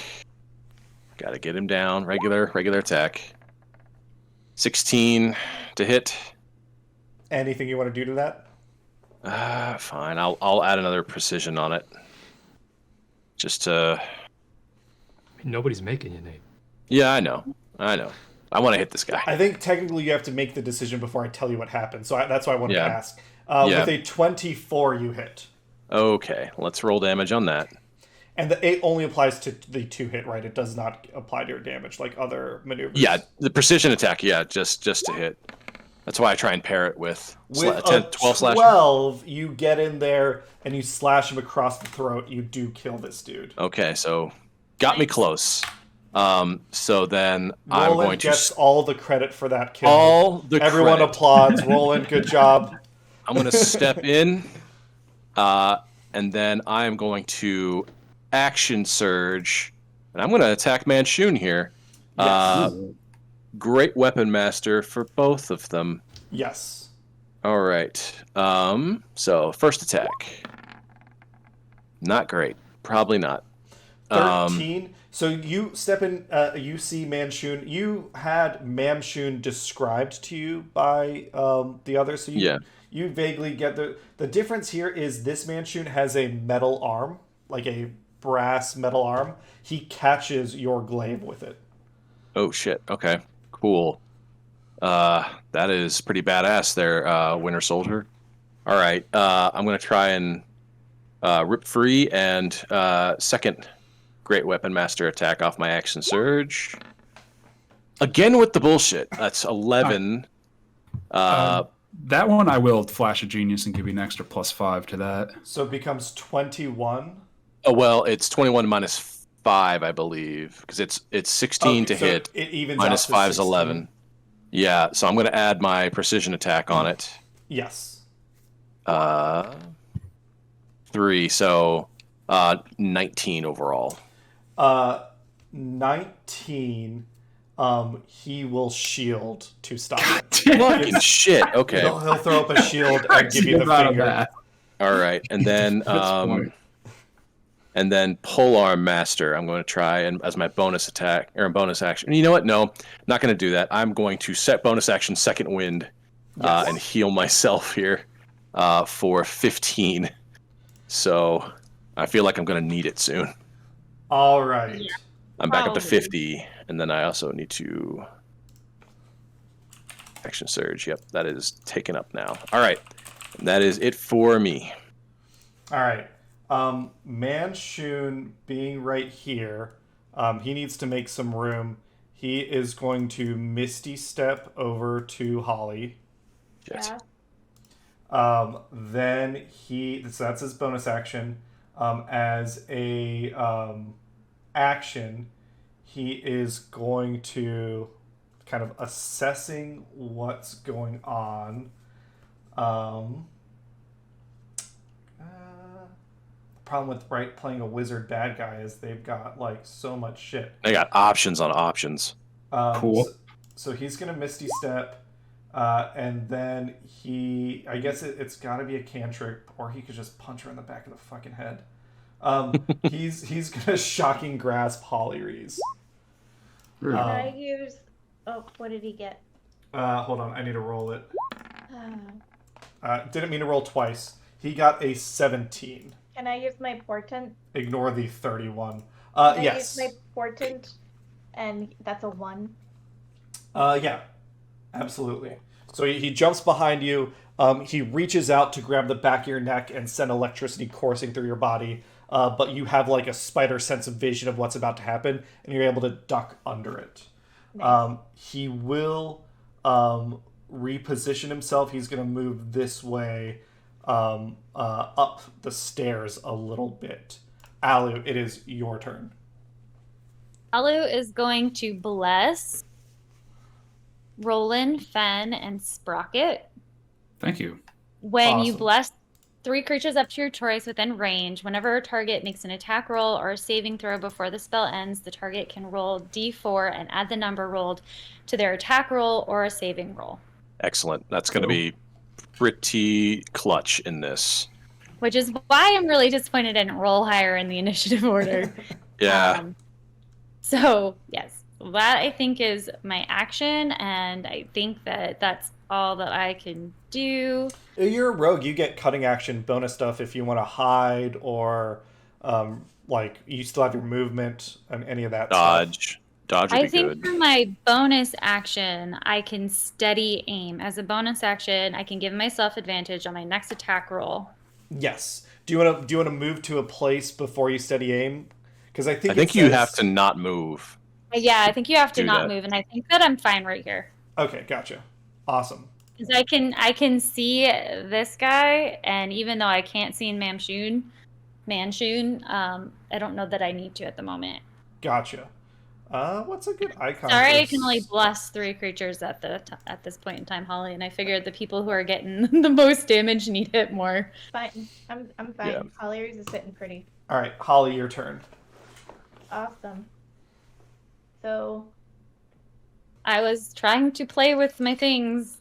Got to get him down. Regular attack. 16 to hit. Anything you want to do to that? Fine. I'll add another precision on it. Just to. Nobody's making you, Nate. Yeah, I know. I want to hit this guy. I think technically you have to make the decision before I tell you what happened. So that's why I wanted Yeah. to ask. Yeah. With a 24, you hit. Okay, let's roll damage on that. And the 8 only applies to the 2 hit, right? It does not apply to your damage like other maneuvers. Yeah, the precision attack. Yeah, just to hit. That's why I try and pair it with, With 10, a 12 slash. 12, you get in there and you slash him across the throat. You do kill this dude. Okay, so got me close. So then I'm Roland going to gets all the credit for that kill. all the Everyone credit. applauds. Roland, good job. I'm going to step in, and then I am going to action surge, and I'm going to attack Manchun here. Yes. Great Weapon Master for both of them. Yes. All right. So first attack. Not great. Probably not. 13. So you step in, you see Manchun. You had Manchun described to you by the others. So you vaguely get the difference here is this Manchun has a metal arm, like a brass metal arm. He catches your glaive with it. Oh, shit. Okay. Cool. That is pretty badass there, Winter Soldier. All right. I'm going to try and rip free and second Great Weapon Master attack off my action surge. Again with the bullshit. That's 11. That one I will Flash of Genius and give you an extra +5 to that. So it becomes 21. Oh, well, it's 21 minus 5, I believe, because it's 16 to so hit. It evens Minus out to 5 is 16. 11. Yeah, so I'm going to add my precision attack on it. Yes. 3, so 19 overall. 19. he will shield to stop it. Fucking shit. Okay. He'll throw up a shield and give you the finger. All right, and then Polearm Master. I'm going to try and as my bonus attack or bonus action. You know what? No, not going to do that. I'm going to set bonus action Second Wind and heal myself here for 15. So I feel like I'm going to need it soon. All right. Yeah. I'm back up to 50, and then I also need to action surge. Yep, that is taken up now. All right, that is it for me. All right. Manshun being right here, he needs to make some room. He is going to Misty Step over to Holly. Yes. Yeah. Then so that's his bonus action. As a action, he is going to kind of assessing what's going on. Problem with playing a wizard bad guy is they've got like so much shit. They got options on options. Cool. So he's gonna Misty Step, and then I guess it's got to be a cantrip, or he could just punch her in the back of the fucking head. He's gonna Shocking Grasp Holly Reese. Can I use? Oh, what did he get? Hold on, I need to roll it. Didn't mean to roll twice. He got a 17. Can I use my portent? Ignore the 31. Can Yes. I use my portent, and that's a 1. Yeah, absolutely. So he jumps behind you. He reaches out to grab the back of your neck and send electricity coursing through your body. But you have like a spider sense of vision of what's about to happen, and you're able to duck under it. Nice. He will reposition himself. He's going to move this way up the stairs a little bit. Alu, it is your turn. Alu is going to bless Rolan, Fen, and Sprocket. Thank you. When you Awesome. bless 3 creatures up to your choice within range, whenever a target makes an attack roll or a saving throw before the spell ends, the target can roll d4 and add the number rolled to their attack roll or a saving roll. Excellent. That's going to be pretty clutch in this. Which is why I'm really disappointed I didn't roll higher in the initiative order. Yeah. So, yes, that I think is my action, and I think that that's all that I can do. You're a rogue. You get cutting action bonus stuff if you want to hide or like you still have your movement and any of that stuff. Dodge would I be think good. for my bonus action, I can steady aim. As a bonus action, I can give myself advantage on my next attack roll. Yes. Do you want to move to a place before you steady aim? Because I think you have to not move. Yeah, I think you have to Do not that. move, and I think that I'm fine right here. Okay, gotcha. Awesome. Because I can see this guy, and even though I can't see Manshun, I don't know that I need to at the moment. Gotcha. What's a good icon? Sorry, for I can only bless 3 creatures at this point in time, Holly, and I figured the people who are getting the most damage need it more. Fine. I'm fine. Yeah. Holly's is sitting pretty. All right, Holly, your turn. Awesome. So I was trying to play with my things,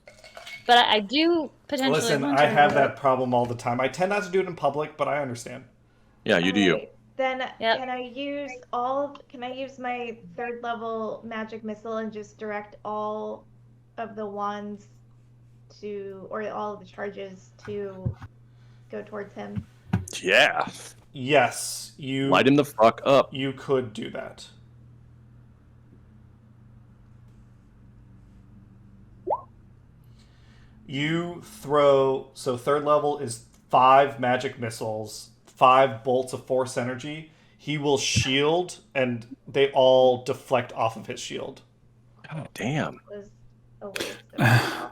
but I do potentially. Listen, want I to have roll. that problem all the time. I tend not to do it in public, but I understand. Yeah, you do you. Alright, Then Yep. can I use my 3rd level magic missile and just direct all of the wands or all of the charges to go towards him? Yeah. Yes, you Light him the fuck up. you could do that. You throw, so 3rd level is 5 magic missiles, 5 bolts of force energy. He will shield, and they all deflect off of his shield. God damn. Was a waste of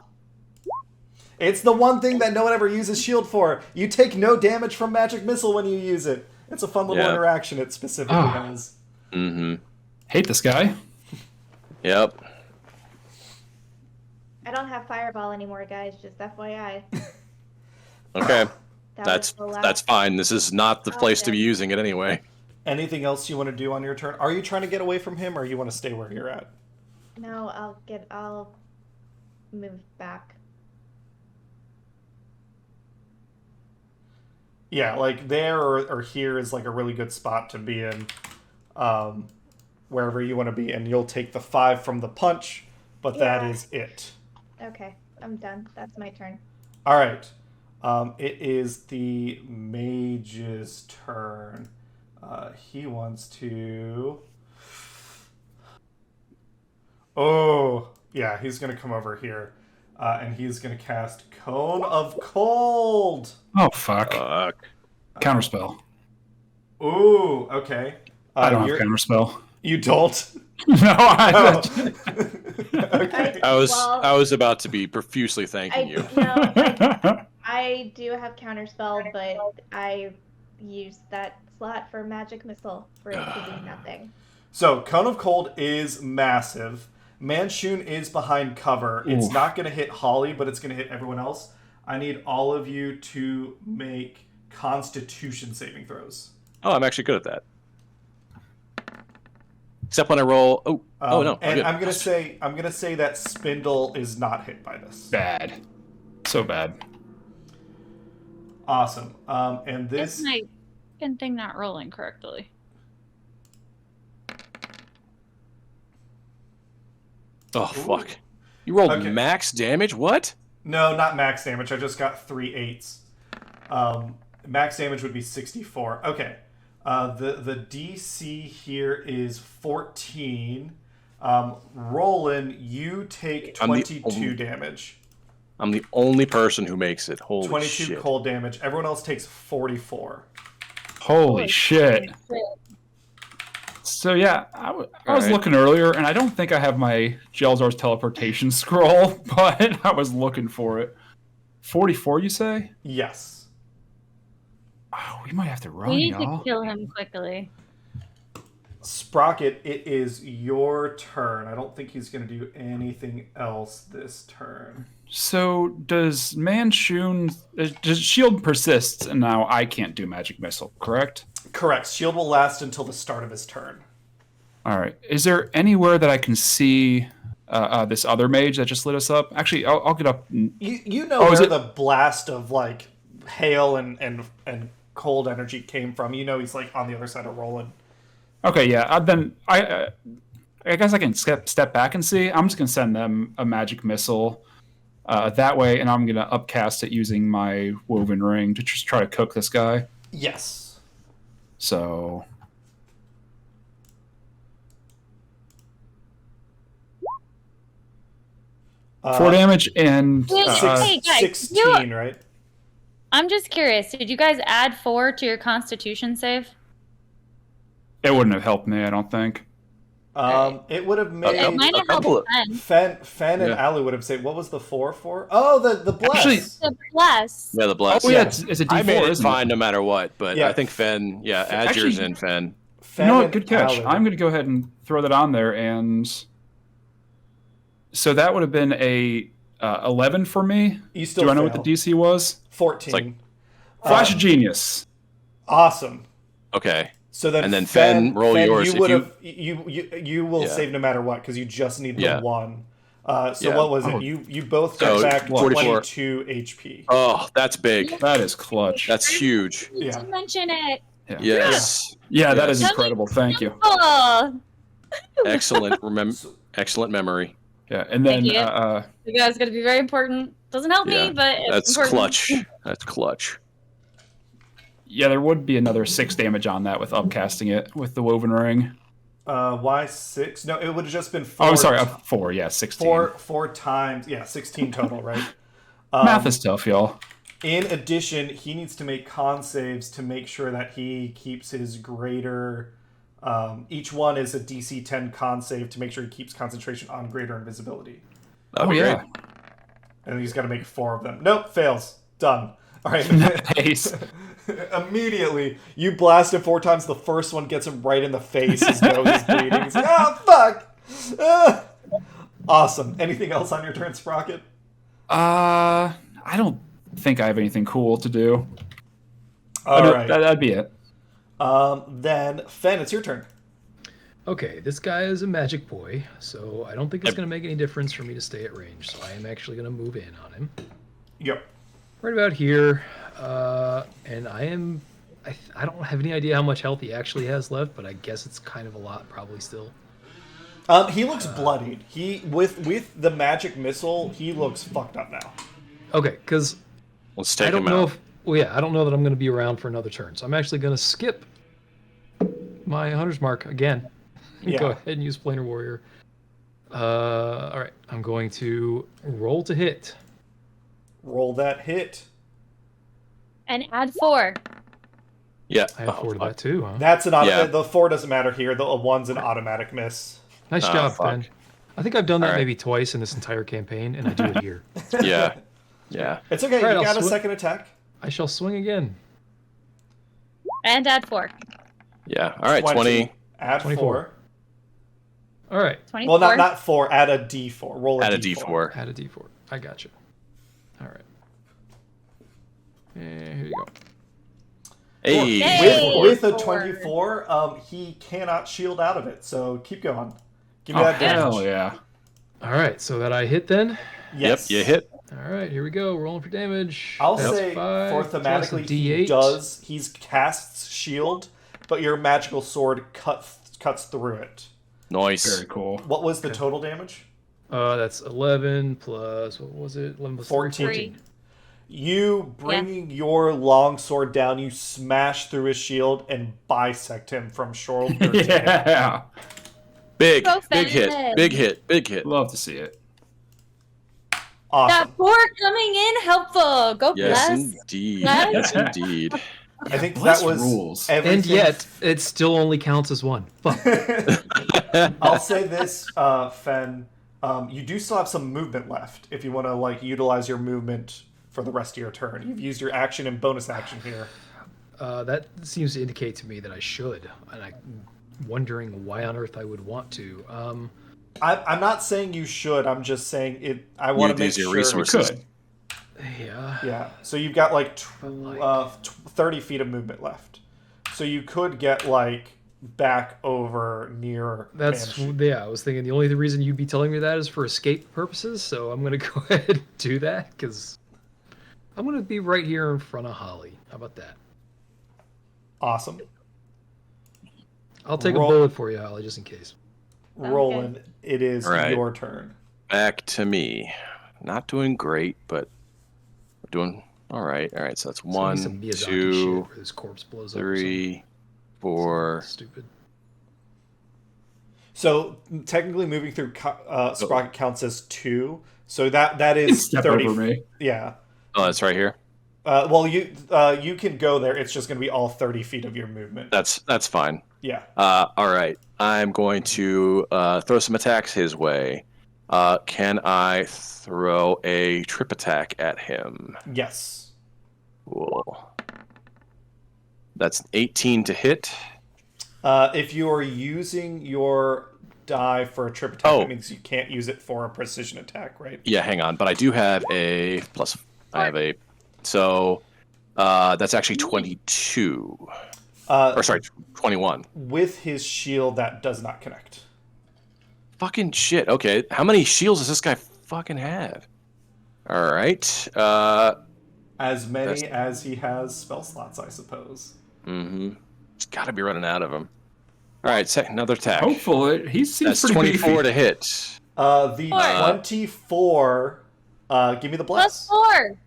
It's the one thing that no one ever uses shield for. You take no damage from magic missile when you use it. It's a fun little Yeah. interaction it specifically has. Mm-hmm. Hate this guy. Yep. I don't have fireball anymore, guys. Just FYI. Okay. That That's was the last- that's fine. This is not the place to be using it anyway. Anything else you want to do on your turn? Are you trying to get away from him, or you want to stay where you're at? No, I'll move back. Yeah, like there or here is like a really good spot to be in, wherever you want to be, and you'll take the 5 from the punch, but that Yeah. is it. Okay, I'm done. That's my turn. All right. It is the mage's turn. He wants to... Oh, yeah, he's going to come over here. And he's going to cast Cone of Cold. Oh, fuck. Fuck. Counterspell. Ooh, okay. I don't have counterspell. You don't? No, Oh. I... Okay. I was about to be profusely thanking you. I do have counterspell, but I use that slot for magic missile for it to do nothing. So, Cone of Cold is massive. Manshoon is behind cover. It's Oof. not going to hit Holly, but it's going to hit everyone else. I need all of you to make Constitution saving throws. Oh, I'm actually good at that. Except when I roll. Oh no! And good. I'm gonna say that Spindle is not hit by this. Bad. So bad. Awesome. And this That's my second thing not rolling correctly. Oh fuck! You rolled Okay. max damage. What? no, not max damage. I just got 3 8s. Max damage would be 64. Okay. The DC here is 14. Roland, you take I'm the 22 only- damage. I'm the only person who makes it. Holy 22 shit! cold damage. Everyone else takes 44. Holy shit. So yeah, I was Alright. looking earlier, and I don't think I have my Jelzar's teleportation scroll, but I was looking for it. 44, you say? Yes. Oh, we might have to run, We need y'all. to kill him quickly. Sprocket, it is your turn. I don't think he's going to do anything else this turn. So does Manshoon... Does shield persists, and now I can't do magic missile, correct? Correct. Shield will last until the start of his turn. All right. Is there anywhere that I can see this other mage that just lit us up? Actually, I'll get up. You know Oh, is where it- the blast of like hail and cold energy came from. You know he's like on the other side of Roland. Okay, yeah. Then I guess I can step back and see. I'm just gonna send them a magic missile that way, and I'm gonna upcast it using my woven ring to just try to cook this guy. Yes. So 4 damage and Hey, guys, 16, right? I'm just curious. Did you guys add 4 to your Constitution save? it wouldn't have helped me, I don't think. It would have It made might have couple helped of- then. Fen and Yeah. Ali would have said, what was the 4 for? Oh, the bless. Actually- The bless. Yeah, the blast. Oh yeah, Yeah. it's a D4, I made it isn't fine no matter what, but Yeah. I think Fen. Yeah, add Actually- yours in, Fen. Fen You know what? and Good catch. Ali. I'm going to go ahead and throw that on there, and so that would have been a 11 for me. You still Do I know fail. what the DC was? 14. It's like- Flash of Genius. Awesome. Okay. So then, And then Fen, roll yours You if would you- have you will Yeah. save no matter what because you just need the Yeah. 1. So Yeah. what was Oh. it? You both got So, back 44. 22 HP. Oh, that's big. That is clutch. That's huge. You Yeah. did mention it. Yeah, Yes. that is Yes. incredible. Thank you. Oh, Excellent. Excellent memory. Yeah, and then Thank you. you guys going to be very important. Doesn't help Yeah, me, but it's That's important. clutch. That's clutch. yeah, there would be another 6 damage on that with upcasting it with the woven ring. Why 6? No, it would have just been 4. Oh, I'm sorry, 4. Yeah, 16. Four times. Yeah, 16 total, right? Math is tough, y'all. In addition, he needs to make con saves to make sure that he keeps his greater. Each one is a DC 10 con save to make sure he keeps concentration on greater invisibility. That'd Oh be yeah. great. And he's got to make 4 of them. Nope, fails. Done. All right. Pace. Immediately, you blast him 4 times. The first one gets him right in the face. His nose is bleeding. He's like, oh, fuck! Ah. Awesome. Anything else on your turn, Sprocket? I don't think I have anything cool to do. All No, right. that'd be it. Then, Fen, it's your turn. Okay, this guy is a magic boy, so I don't think it's going to make any difference for me to stay at range. So I am actually going to move in on him. Yep. Right about here, and I don't have any idea how much health he actually has left, but I guess it's kind of a lot, probably still. He looks bloodied. He with the magic missile, he looks fucked up now. Okay, because Let's take I don't him know out. I don't know that I'm going to be around for another turn, so I'm actually going to skip my Hunter's Mark again. Yeah. Go ahead and use Planar Warrior. All right, I'm going to roll to hit. Roll that hit. And add 4. Yeah. I have 4 to that too, huh? That's an Yeah. the 4 doesn't matter here. The 1's an automatic miss. Nice Oh, job, fuck. Ben. I think I've done that All right. maybe twice in this entire campaign, and I do it here. Yeah. Yeah. It's okay. All right, you got I'll a swi- second attack. I shall swing again. And add 4. Yeah. All right. 20. Add 24. 4. All right, 24. Well, not 4. Add a D4. Roll Add a D4. D4. add a d4. I got you. All right. And here you go. Hey. Hey. With a 4. 24, he cannot shield out of it. So keep going. Give me Oh, that damage. hell yeah. All right, so that I hit then. Yes. Yep. You hit. All right, here we go. Rolling for damage. I'll That's say 5 for plus a thematically, he casts shield, but your magical sword cuts through it. Nice. Very cool. What was the total damage? That's 11 plus, what was it? 11 plus 14. 3. You bringing your long sword down, you smash through his shield and bisect him from shoulder to hip. Yeah. Big. So Big hit. fast. Big hit. Big hit. Love to see it. Awesome. That 4 coming in helpful. Go Yes, bless. indeed. Bless. Yes, indeed. I think Bless that was rules. everything. And yet, it still only counts as 1. Fuck. I'll say this, Fen. You do still have some movement left if you want to utilize your movement for the rest of your turn. You've used your action and bonus action here. That seems to indicate to me that I should, and I'm wondering why on earth I would want to. I'm not saying you should. I'm just saying it. I want You'd to make use your sure. resources. Could. Yeah. Yeah. So you've got 30 feet of movement left. So you could get back over near. That's Banshee. yeah. I was thinking the only reason you'd be telling me that is for escape purposes. So I'm gonna go ahead and do that because I'm gonna be right here in front of Holly. How about that? Awesome. I'll take Roll. a bullet for you, Holly, just in case. Sounds Roland, it is Right. your turn. Back to me. Not doing great, but we're doing all right. All right. So that's It's gonna be some 1, Miyazaki 2, shit where this corpse blows up or 3, something. 4. Stupid. So technically, moving through Sprocket counts as 2. So that is Step 30. over me. Yeah. Oh, that's right here. Well, you can go there. It's just going to be all 30 feet of your movement. That's fine. Yeah. All right. I'm going to throw some attacks his way. Can I throw a trip attack at him? Yes. Cool. That's 18 to hit. If you are using your die for a trip attack, Oh. that means you can't use it for a precision attack, right? Yeah, hang on. But I do have a plus. I have a. So that's actually 22. Or sorry, 21. With his shield, that does not connect. Fucking shit. Okay. How many shields does this guy fucking have? All right. As many That's- as he has spell slots, I suppose. Mm-hmm. He's got to be running out of them. All right. Another attack. Hopefully, he seems That's pretty 24 beefy. to hit. The 24. Give me the Plus bless. 4.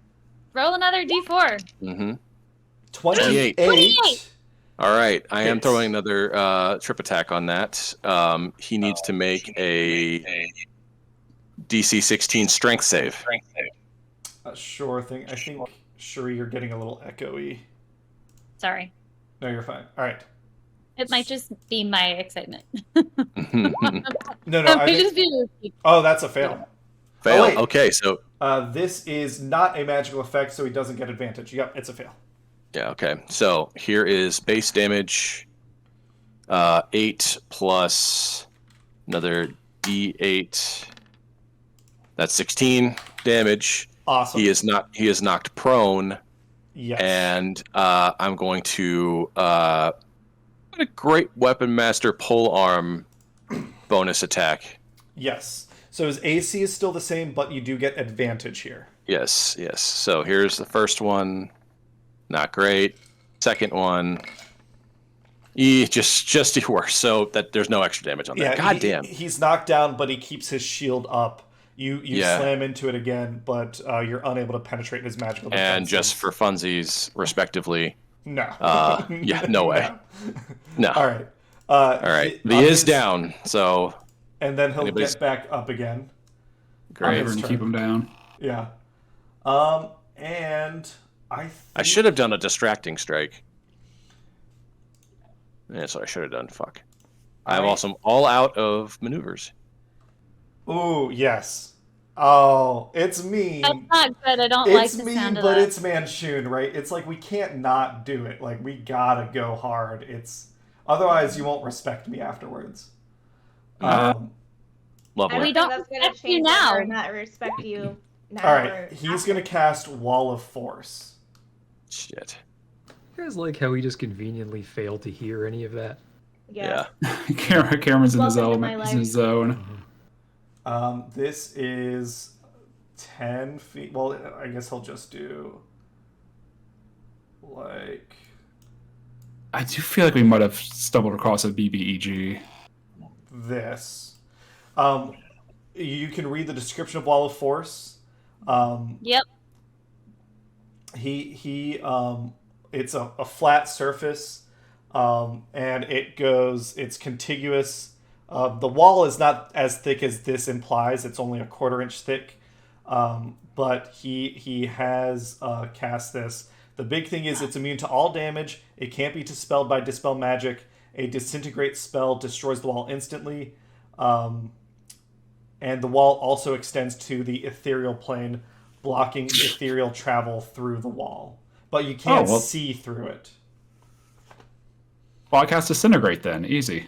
Roll another d4. Mm-hmm. 28. 28. All right. I am Hits. throwing another trip attack on that. He needs to make a DC 16 strength save. Sure thing. I think, Shuri, you're getting a little echoey. Sorry. No, you're fine. All right. It might just be my excitement. No, It I might think, just be oh, that's a fail. Fail. Oh, wait. Okay. So This is not a magical effect, so he doesn't get advantage. Yep, it's a fail. yeah. Okay. So here is base damage. 8 plus another D8. That's 16 damage. Awesome. He is knocked prone, Yes. and I'm going to put a great weapon master pole arm bonus attack. Yes. So his AC is still the same, but you do get advantage here. Yes. So here's the first one. Not great. Second one. Just worse. So that there's no extra damage on that. God damn. He's knocked down, but he keeps his shield up. You slam into it again, but you're unable to penetrate his magical defenses. And just for funsies, respectively. No. No way. No. All right. All right. He is down, so. And then he'll get back up again. Great. And keep him down. Yeah. And I should have done a distracting strike. That's what I should have done. Fuck. I'm also all out of maneuvers. Ooh, yes. Oh, it's mean. That's not good. I don't like the sound of that. It's mean, but it's Manchun, right? It's like we can't not do it. Like we gotta go hard. Otherwise you won't respect me afterwards. Lovely. We don't respect you now. Or not respect you now. All right, he's gonna cast Wall of Force. Shit. You guys like how he just conveniently failed to hear any of that? Yeah. Cameron's in his element. He's in his zone. This is 10 feet. Well, I guess he'll just do like. I do feel like we might have stumbled across a BBEG. This. You can read the description of Wall of Force. Yep. It's a flat surface, and it's contiguous. The wall is not as thick as this implies. It's only a 1/4 inch thick. But he has cast this. The big thing is it's immune to all damage. It can't be dispelled by Dispel Magic. A Disintegrate spell destroys the wall instantly. And the wall also extends to the ethereal plane, blocking ethereal travel through the wall. But you can't see through it. Well, I cast Disintegrate then. Easy.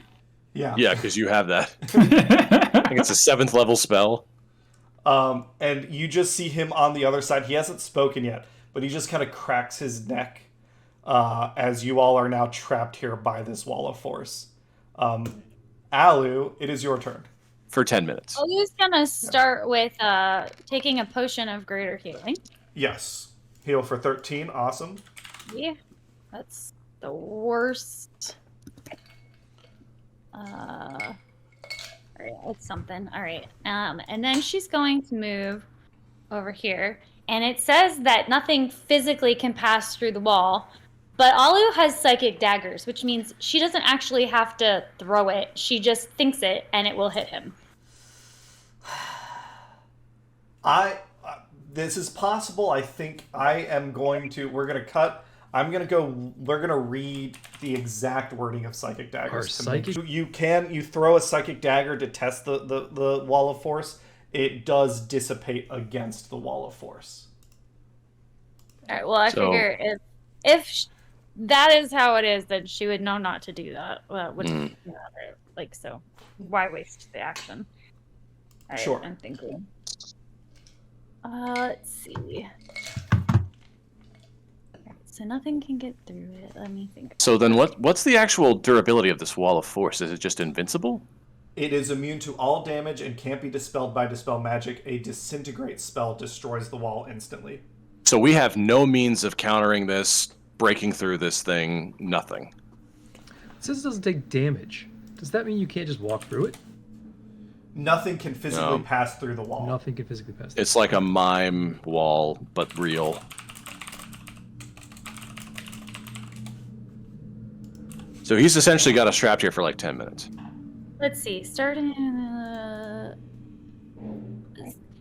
Yeah. Yeah, because you have that. I think it's a 7th level spell. And you just see him on the other side. He hasn't spoken yet, but he just kind of cracks his neck as you all are now trapped here by this Wall of Force. Alu, it is your turn. For 10 minutes. Alu's gonna start with taking a potion of greater healing. Yes. Heal for 13. Awesome. Yeah, that's the worst. Alright, it's something. Alright. And then she's going to move over here. And it says that nothing physically can pass through the wall. But Alu has psychic daggers, which means she doesn't actually have to throw it. She just thinks it, and it will hit him. This is possible. I think we're going to cut. We're going to read the exact wording of Psychic Daggers. You throw a Psychic Dagger to test the Wall of Force. It does dissipate against the Wall of Force. All right, well, I figure if that is how it is, then she would know not to do that. So why waste the action? All right, sure. I'm thinking. Let's see. So nothing can get through it. Let me think. So then what's the actual durability of this Wall of Force? Is it just invincible? It is immune to all damage and can't be dispelled by Dispel Magic. A Disintegrate spell destroys the wall instantly. So we have no means of countering this, breaking through this thing, nothing. It says it doesn't take damage. Does that mean you can't just walk through it? Nothing can physically pass through the wall. Nothing can physically pass through. It's like a mime wall, but real. So he's essentially got us trapped here for like 10 minutes. Let's see. Starting.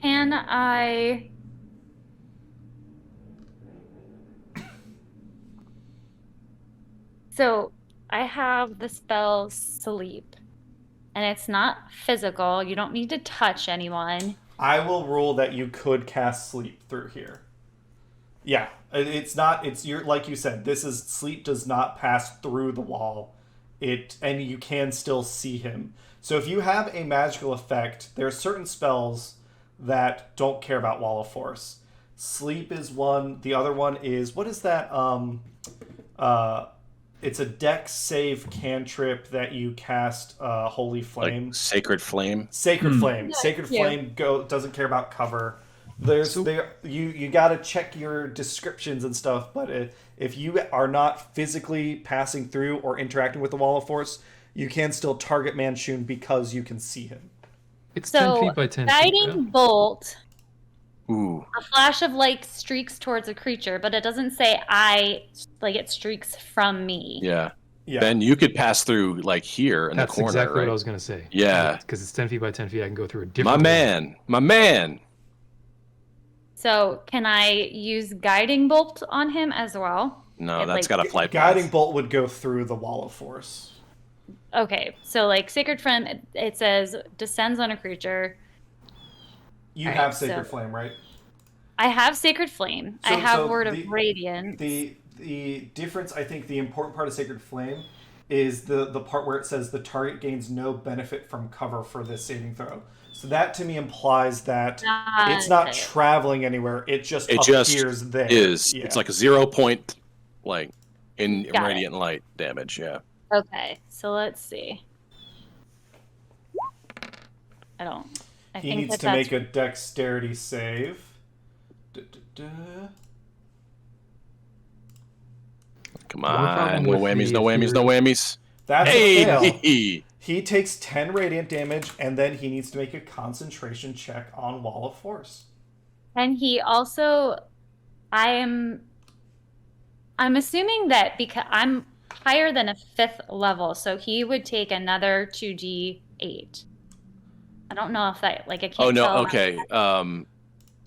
Can I? So I have the spell Sleep, and it's not physical. You don't need to touch anyone. I will rule that you could cast Sleep through here. Yeah, it's not. It's like you said. This is Sleep does not pass through the wall. And you can still see him. So if you have a magical effect, there are certain spells that don't care about Wall of Force. Sleep is one. The other one is, what is that? It's a dex save cantrip that you cast Holy Flame. Like Sacred Flame. Sacred Flame. Yeah, Sacred yeah. Flame doesn't care about cover. You got to check your descriptions and stuff, but if you are not physically passing through or interacting with the Wall of Force, you can still target Manshun because you can see him. It's 10 feet by 10 feet. Guiding bolt. Ooh. A flash of light streaks towards a creature, but it doesn't say it streaks from me. Yeah. Yeah. Ben, you could pass through like here in That's the corner, exactly right? what I was going to say. Yeah. Because it's 10 feet by 10 feet. I can go through a different My wall. man. So can I use guiding bolt on him as well? No, It, that's like, got a flight Guiding path. Bolt would go through the Wall of Force. Okay, so like Sacred Flame, it says descends on a creature. You Alright, have Sacred so- Flame, right? I have Sacred Flame. I have So Word of Radiance. The difference, I think, the important part of Sacred Flame is the part where it says the target gains no benefit from cover for this saving throw. So that to me implies that it's not Okay. traveling anywhere. It just It just appears there. is. Yeah. It's like a 0 point, like in Got it. radiant light damage. Yeah. Okay, so let's see. I he think needs to that's make a dexterity save. Come One problem on, no with whammies, the no whammies, no whammies. That's a fail. Hey, He takes 10 radiant damage, and then he needs to make a concentration check on Wall of Force. And he also, I'm assuming that because I'm higher than a 5th level, so he would take another 2d8. I don't know if that, like, I can't oh no, tell. okay.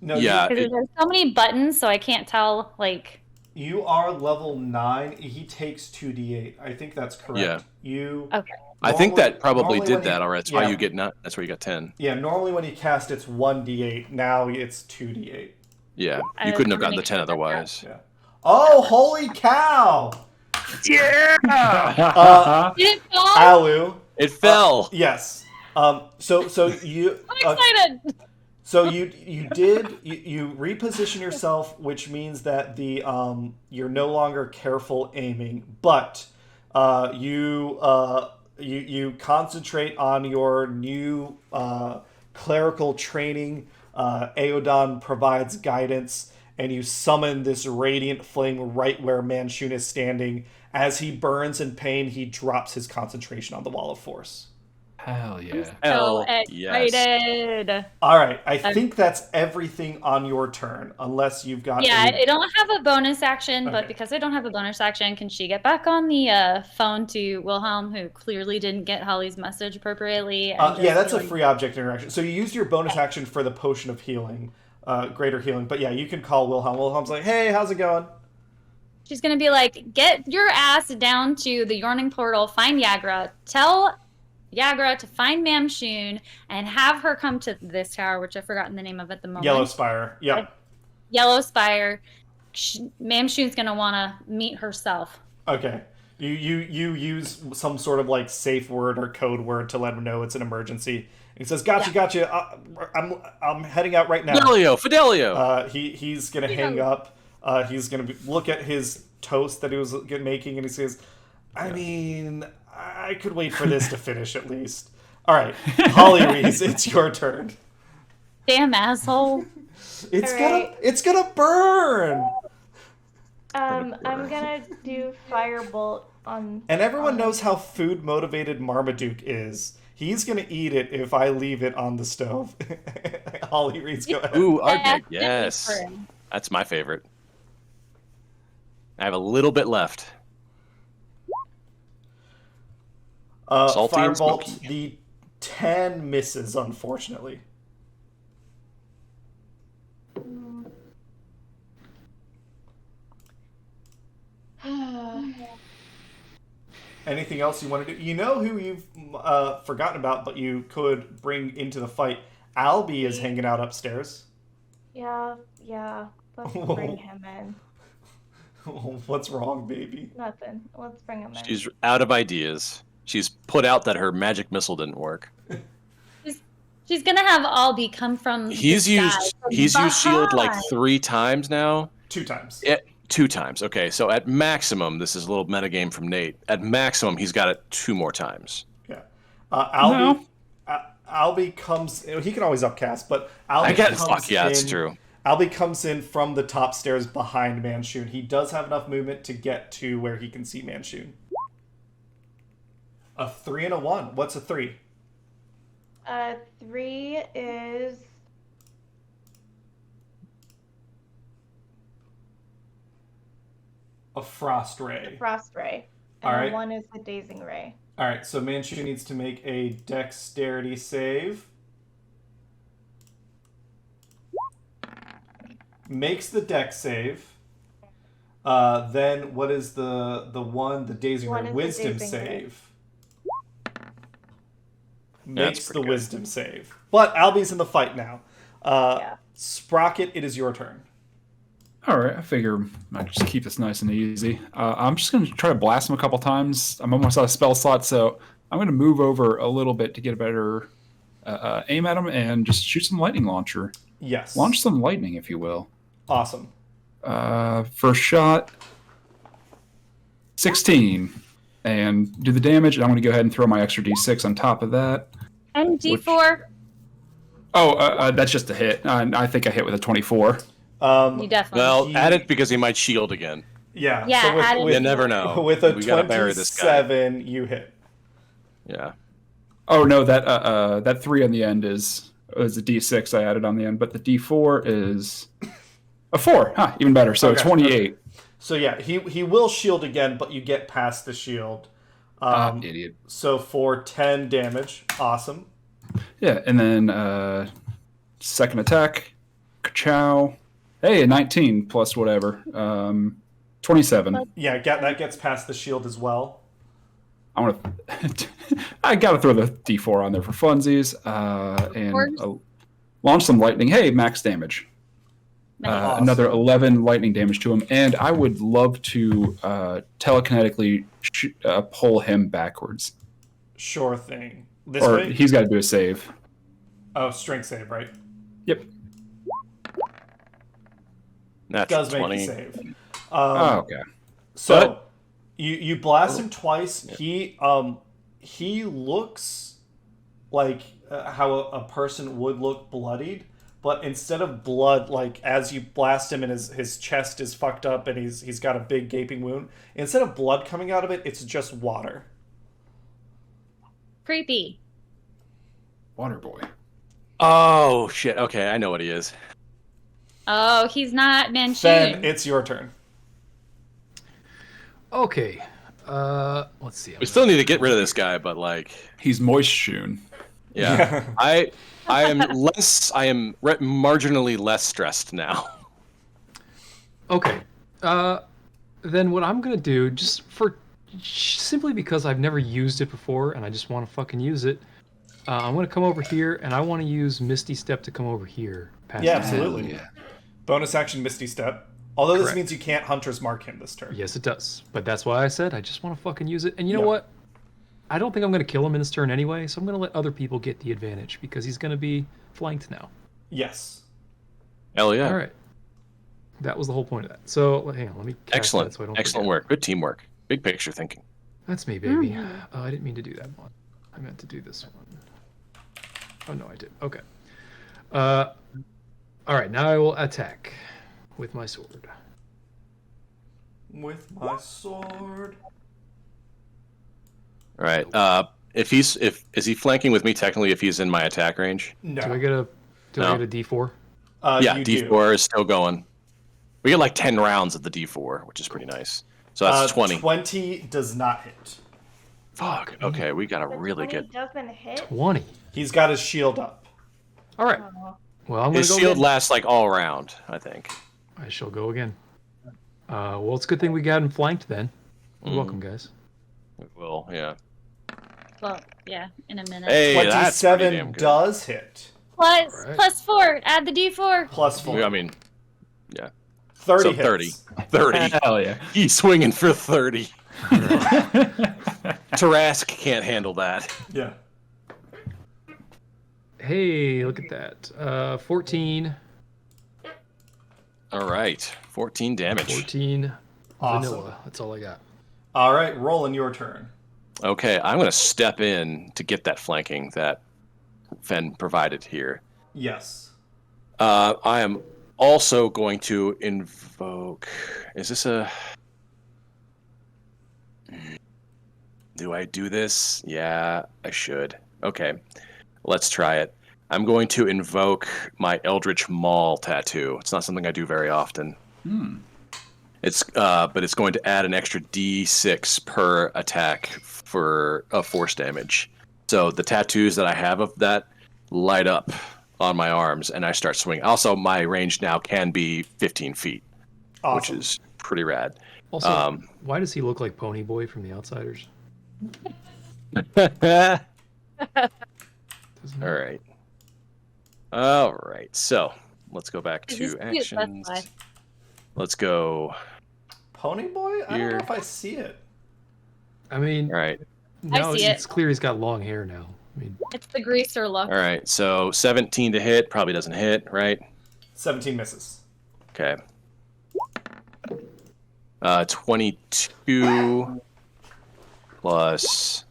No, Yeah. Because there's so many buttons, so I can't tell, like, you are level 9. He takes 2d8. I think that's correct. Yeah. You. okay. I think that probably normally did when that you- already. That's why yeah. you get not. That's where you got 10. Yeah, normally when you cast, it's 1d8. Now it's 2d8. Yeah, I you was couldn't have gonna gotten the make 10 sure that otherwise. Yeah. Oh, holy cow! Yeah, Did it fall? Alu. it fell. Yes. So you. I'm excited! So you reposition yourself, which means that the you're no longer careful aiming, but you concentrate on your new clerical training. Aeodon provides guidance, and you summon this radiant flame right where Manshun is standing. As he burns in pain, he drops his concentration on the Wall of Force. Hell yeah. So Hell yes. excited. All right, I think that's everything on your turn, unless you've got. Yeah, any- I don't have a bonus action, but Okay. because I don't have a bonus action, can she get back on the phone to Wilhelm, who clearly didn't get Holly's message appropriately? and Yeah, just that's a be like, free object interaction. So you used your bonus action for the potion of healing, greater healing. But yeah, you can call Wilhelm. Wilhelm's like, "Hey, how's it going?" She's gonna be like, get your ass down to the Yawning Portal, find Yagra, tell Yagra to find Manshun, and have her come to this tower, which I've forgotten the name of at the moment. Yellowspire. Yep. Yellowspire. Manshun's gonna want to meet herself. Okay. You use some sort of like safe word or code word to let him know it's an emergency. He says, "Gotcha. I'm heading out right now." Fidelio. He's gonna hang up. He's gonna look at his toast that he was making, and he says, "I mean, I could wait for this to finish at least." All right, Holly Reese, it's your turn. Damn asshole. It's gonna burn. I'm gonna do firebolt on. And everyone on- knows how food motivated Marmaduke is. He's gonna eat it if I leave it on the stove. Holly Reese, go ahead. Ooh, Yeah, RJ, yes. for him. That's my favorite. I have a little bit left. Salty and Firebolt, smoky. the 10 misses, unfortunately. Anything else you want to do? You know who you've forgotten about, but you could bring into the fight. Albie is hanging out upstairs. Yeah. Let's bring him in. What's wrong, baby? Nothing. Let's bring him in. She's out of ideas. She's put out that her magic missile didn't work. She's gonna have Albie come from. He's the sky, used from shield like behind. 3 times now. 2 times. 2 times. Okay, so at maximum, this is a little metagame from Nate. At maximum, he's got it 2 more times. Yeah. Albie comes. He can always upcast, but Albie comes in. That's true. Albie comes in from the top stairs behind Manshoon. He does have enough movement to get to where he can see Manshoon. A 3 and a 1. What's a 3? 3 is a frost ray. Frost Ray. And All right. 1 is the Dazing Ray. All right, so Manshoon needs to make a dexterity save. Makes the dex save. Then what is the one? The Dazing Ray. Wisdom save. Makes the wisdom save. But Albie's in the fight now. Sprocket, it is your turn. All right, I figure I just keep this nice and easy. I'm just going to try to blast him a couple times. I'm almost out of spell slot, so I'm going to move over a little bit to get a better aim at him and just shoot some lightning launcher. Yes. Launch some lightning, if you will. Awesome. First shot, 16. And do the damage, and I'm going to go ahead and throw my extra d6 on top of that. And d4. That's just a hit. I think I hit with a 24. You definitely. Well, add it because he might shield again. Yeah. Yeah, so add it. You never know. With a We gotta bury this guy. 27, you hit. Yeah. Oh no, that 3 on the end is a d6 I added on the end, but the d4 is a 4. Huh, even better. So 28. Okay. So yeah, he will shield again, but you get past the shield. Idiot. So for 10 damage, awesome. Yeah, and then second attack, ka-chow. Hey, a 19 plus whatever. 27. Yeah, that gets past the shield as well. I gotta throw the d4 on there for funsies. And launch some lightning. Hey, max damage. Awesome. Another 11 lightning damage to him, and I would love to telekinetically pull him backwards. Sure thing. This Or way? he's got to do a save. Oh, strength save, right? Yep. That's Does 20. make a save. Okay. So you blast him twice. He looks like how a person would look bloodied, but instead of blood, like as you blast him and his chest is fucked up and he's got a big gaping wound, instead of blood coming out of it, it's just water. Creepy. Water boy. Oh, shit. Okay, I know what he is. Oh, he's not Manshoon. Then it's your turn. Okay. Let's see. We still need to get rid of this guy, but like... He's moist shoon. Yeah. I am marginally less stressed now. Okay. Then what I'm gonna do, simply because I've never used it before and I just want to fucking use it, I'm gonna come over here and I want to use Misty Step to come over here. Past Yeah, him. absolutely. Yeah. Bonus action Misty Step. Although this Correct. means you can't Hunter's Mark him this turn. Yes, it does. But that's why I said I just want to fucking use it. And you know Yeah. what? I don't think I'm gonna kill him in his turn anyway, so I'm gonna let other people get the advantage because he's gonna be flanked now. Yes. Hell yeah. All right. That was the whole point of that. So hang on, let me. cast Excellent. That so I don't Excellent forget. work. Good teamwork. Big picture thinking. That's me, baby. I didn't mean to do that one. I meant to do this one. Oh no, I did. Okay. All right. Now I will attack with my sword. With my sword. All right. Is he flanking with me technically if he's in my attack range? No. Do I get a No. D4? Yeah, you D4 do. is still going. We get like 10 rounds of the D4, which is pretty nice. So that's 20. 20 does not hit. Fuck. Okay, we got to The really 20 get... doesn't hit. 20. He's got his shield up. All right. Oh. Well, I'm gonna His go shield again. lasts like all around, I think. I shall go again. Well, it's a good thing we got him flanked then. You're welcome, guys. It will, yeah. Well, yeah, in a minute. Hey, that's pretty 27 damn good. does hit. Plus, Alright. plus 4. Add the d4. Plus 4. I mean, yeah. 30 So hits. 30. 30. Hell yeah. He's swinging for 30. Tarask can't handle that. Yeah. Hey, look at that. 14. All right, 14 damage. 14 Awesome. vanilla. That's all I got. All right, Roland, your turn. Okay, I'm going to step in to get that flanking that Fen provided here. Yes. I am also going to invoke... Is this a... Do I do this? Yeah, I should. Okay, let's try it. I'm going to invoke my Eldritch Maul tattoo. It's not something I do very often. But it's going to add an extra D6 per attack for force damage. So the tattoos that I have of that light up on my arms, and I start swinging. Also, my range now can be 15 feet, Awesome. which is pretty rad. Also, why does he look like Pony Boy from The Outsiders? All right. So let's go back This to is cute, that's actions. why. Let's go. Pony Boy? I don't Here. know if I see it. I mean, All right. now see it's it. clear he's got long hair now. I mean, It's the greaser look. All right. So 17 to hit probably doesn't hit, right? 17 misses. Okay. 22 plus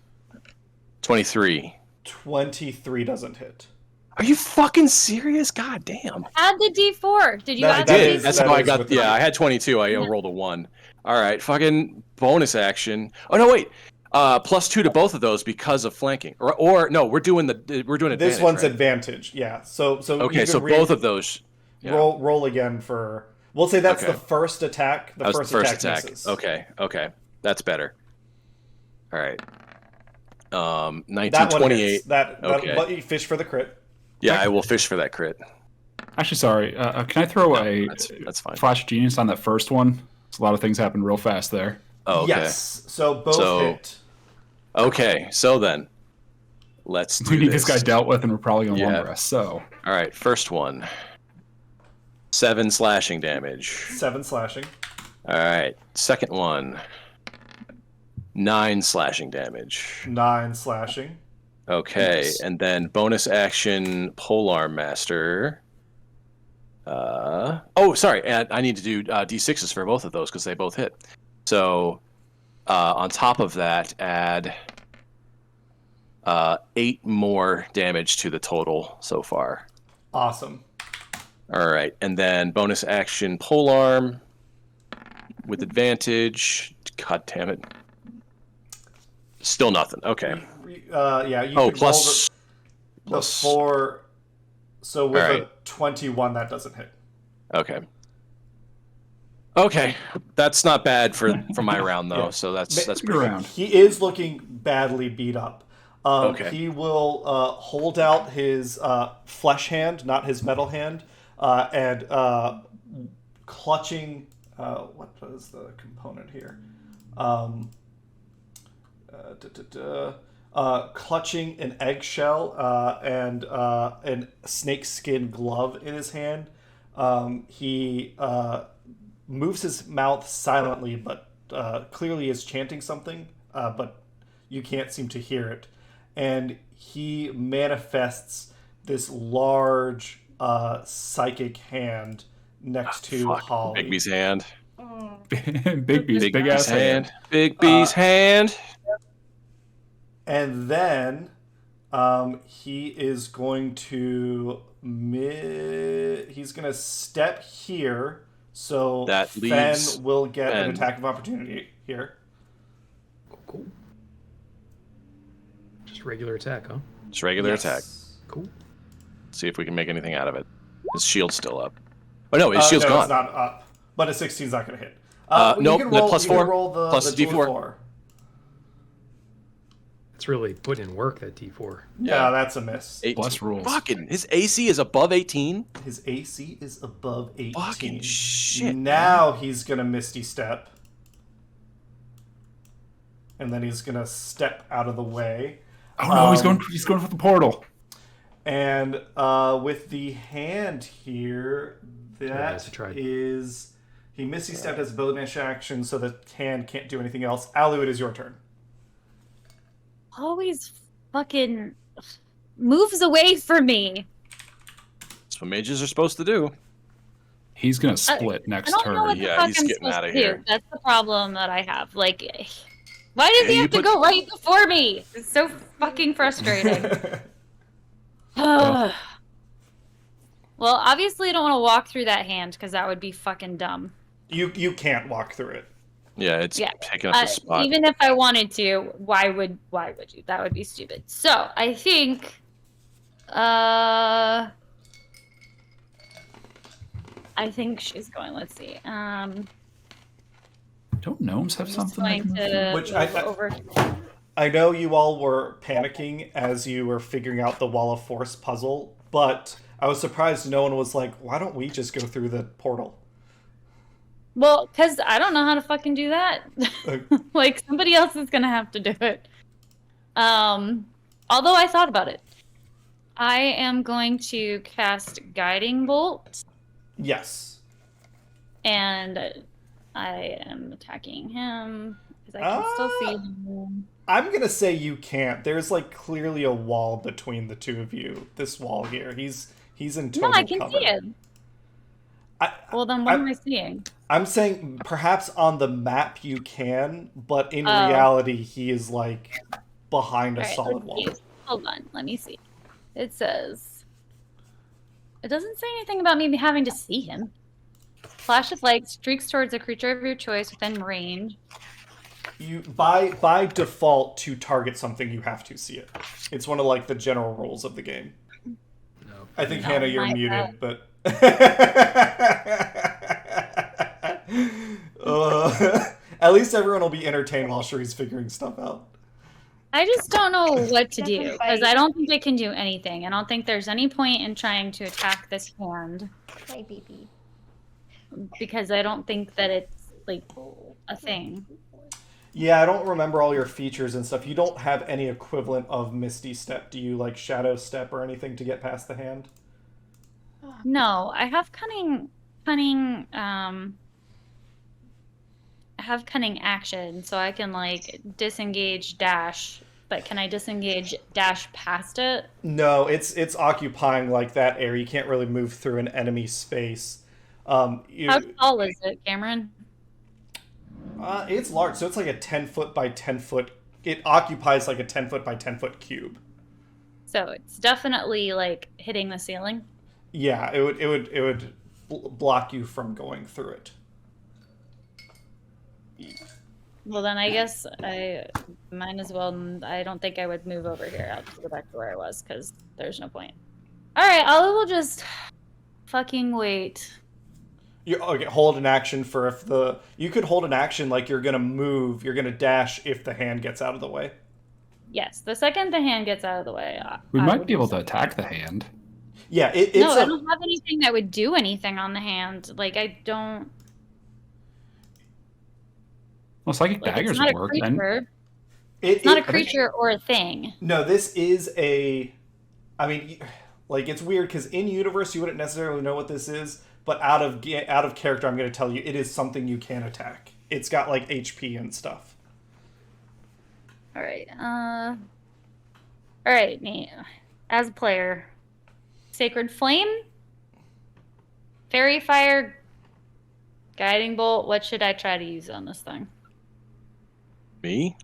23. 23 doesn't hit. Are you fucking serious? God damn. Add the D4. Did you That- add that the is- D4? That's that how I is got. with Yeah, the- I had 22. I rolled a 1. All right. Fucking bonus action. Oh no, wait. +2 to both of those because of flanking. Or no, we're doing advantage. This one's right? advantage. Yeah. So Okay, you so can both of those. Yeah. roll again for. We'll say that's Okay. the first attack. That was the first attack. misses. Okay, that's better. All right. 19, That one 28. hits. That Okay. but you fish for the crit. Yeah, I will fish for that crit. Actually, sorry. Can I throw a That's fine. flash genius on that first one? A lot of things happen real fast there. Oh, okay. Yes. So both So- hit. Okay, so then let's do We need this. this guy dealt with, and we're probably going to Yeah. lumber us. So All right, first one. 7 slashing damage. 7 slashing. All right, second one. 9 slashing damage. 9 slashing. Okay, Nice. and then bonus action Polearm Master. Sorry, and I need to do D6s for both of those because they both hit. So on top of that, add 8 more damage to the total so far. Awesome. All right, and then bonus action Polearm with advantage. God damn it. Still nothing. Okay. Yeah. You Oh, could plus roll the 4. So with All right. a 21, that doesn't hit. Okay. Okay, that's not bad for my round though. Yeah. So that's Ma- pretty good good. round. He is looking badly beat up. Okay. He will hold out his flesh hand, not his metal hand, and clutching. What is the component here? Clutching an eggshell and a snakeskin glove in his hand. He moves his mouth silently, but clearly is chanting something, but you can't seem to hear it. And he manifests this large psychic hand next to Holly. Bigby's hand. big beast, big ass hand. Big B's hand. And then he is going to he's going to step here, so That Fen leaves will get an Fen. attack of opportunity here. cool. Just regular attack, huh? Just regular Yes. attack. Cool. See if we can make anything out of it. His shield's still up. Oh no, his shield's no, gone. it's not up, but a 16 is not going to hit. Nope, you can the roll, plus you can 4, roll the, plus the D4. D4. It's really putting in work, that D4. Yeah, that's a miss. 18. Plus rules. Fucking, his AC is above 18. His AC is above 18. Fucking shit. Now he's going to Misty Step. And then he's going to step out of the way. Oh no, he's going for the portal. And with the hand here, that's that a try. is... He Misty Stepped as a bonus action, so the hand can't do anything else. Alu, it is your turn. Always fucking moves away from me. That's what mages are supposed to do. He's gonna split I next don't know turn. what the Yeah, fuck he's I'm getting supposed outta to here. do. That's the problem that I have. Like, why does he You have to put- go right before me? It's so fucking frustrating. Well, obviously I don't want to walk through that hand because that would be fucking dumb. You can't walk through it. Yeah, it's Yeah. taking up the spot. Even if I wanted to, why would you? That would be stupid. So I think, she's going. Let's see. Don't gnomes have She's something? they going can move to Which move over. I know you all were panicking as you were figuring out the Wall of Force puzzle, but I was surprised no one was like, why don't we just go through the portal? Well, because I don't know how to fucking do that. Like, somebody else is gonna have to do it. Although I thought about it. I am going to cast Guiding Bolt, Yes. and I am attacking him, because I can still see him. I'm going to say you can't. There's like clearly a wall between the two of you. This wall here. He's in total No, I can cover. see it. Well, then what am I seeing? I'm saying perhaps on the map you can, but in Oh. reality he is like behind a All right, solid let's wall. see. Hold on, let me see. It says... It doesn't say anything about me having to see him. Flash of light streaks towards a creature of your choice within range. You by default to target something you have to see it. It's one of like the general rules of the game. No. I think No, Hannah, you're my muted, bad. but at least everyone will be entertained while Shree's figuring stuff out. I just don't know what to That's do, a because fight. I don't think I can do anything. I don't think there's any point in trying to attack this hand, My baby. because I don't think that it's, like, a thing. Yeah, I don't remember all your features and stuff. You don't have any equivalent of Misty Step. Do you like Shadow Step or anything to get past the hand? No, I have cunning, I have cunning action, so I can, like, disengage dash, but can I disengage dash past it? No, it's occupying like that area. You can't really move through an enemy space. How tall is it, Cameron? It's large, so it's like a 10-foot by 10-foot. It occupies like a 10-foot by 10-foot cube. So it's definitely, like, hitting the ceiling. Yeah, it would block you from going through it. Well, then I guess I might as well. I don't think I would move over here. I'll just go back to where I was, because there's no point. All right, I will just fucking wait. Okay, hold an action for if the... You could hold an action like you're going to move, you're going to dash if the hand gets out of the way. Yes, the second the hand gets out of the way, We I might would be able just- to attack the hand. Yeah, it's No, I don't have anything that would do anything on the hand. Like, I don't... Well, psychic Like, daggers it's not would a work. creature. It's It's not a creature or a thing. No, this is a... I mean, like, it's weird because in universe you wouldn't necessarily know what this is, but out of character I'm going to tell you it is something you can attack. It's got, like, HP and stuff. All right. All right, Nate. As a player, Sacred Flame, Fairy Fire, Guiding Bolt. What should I try to use on this thing? Me?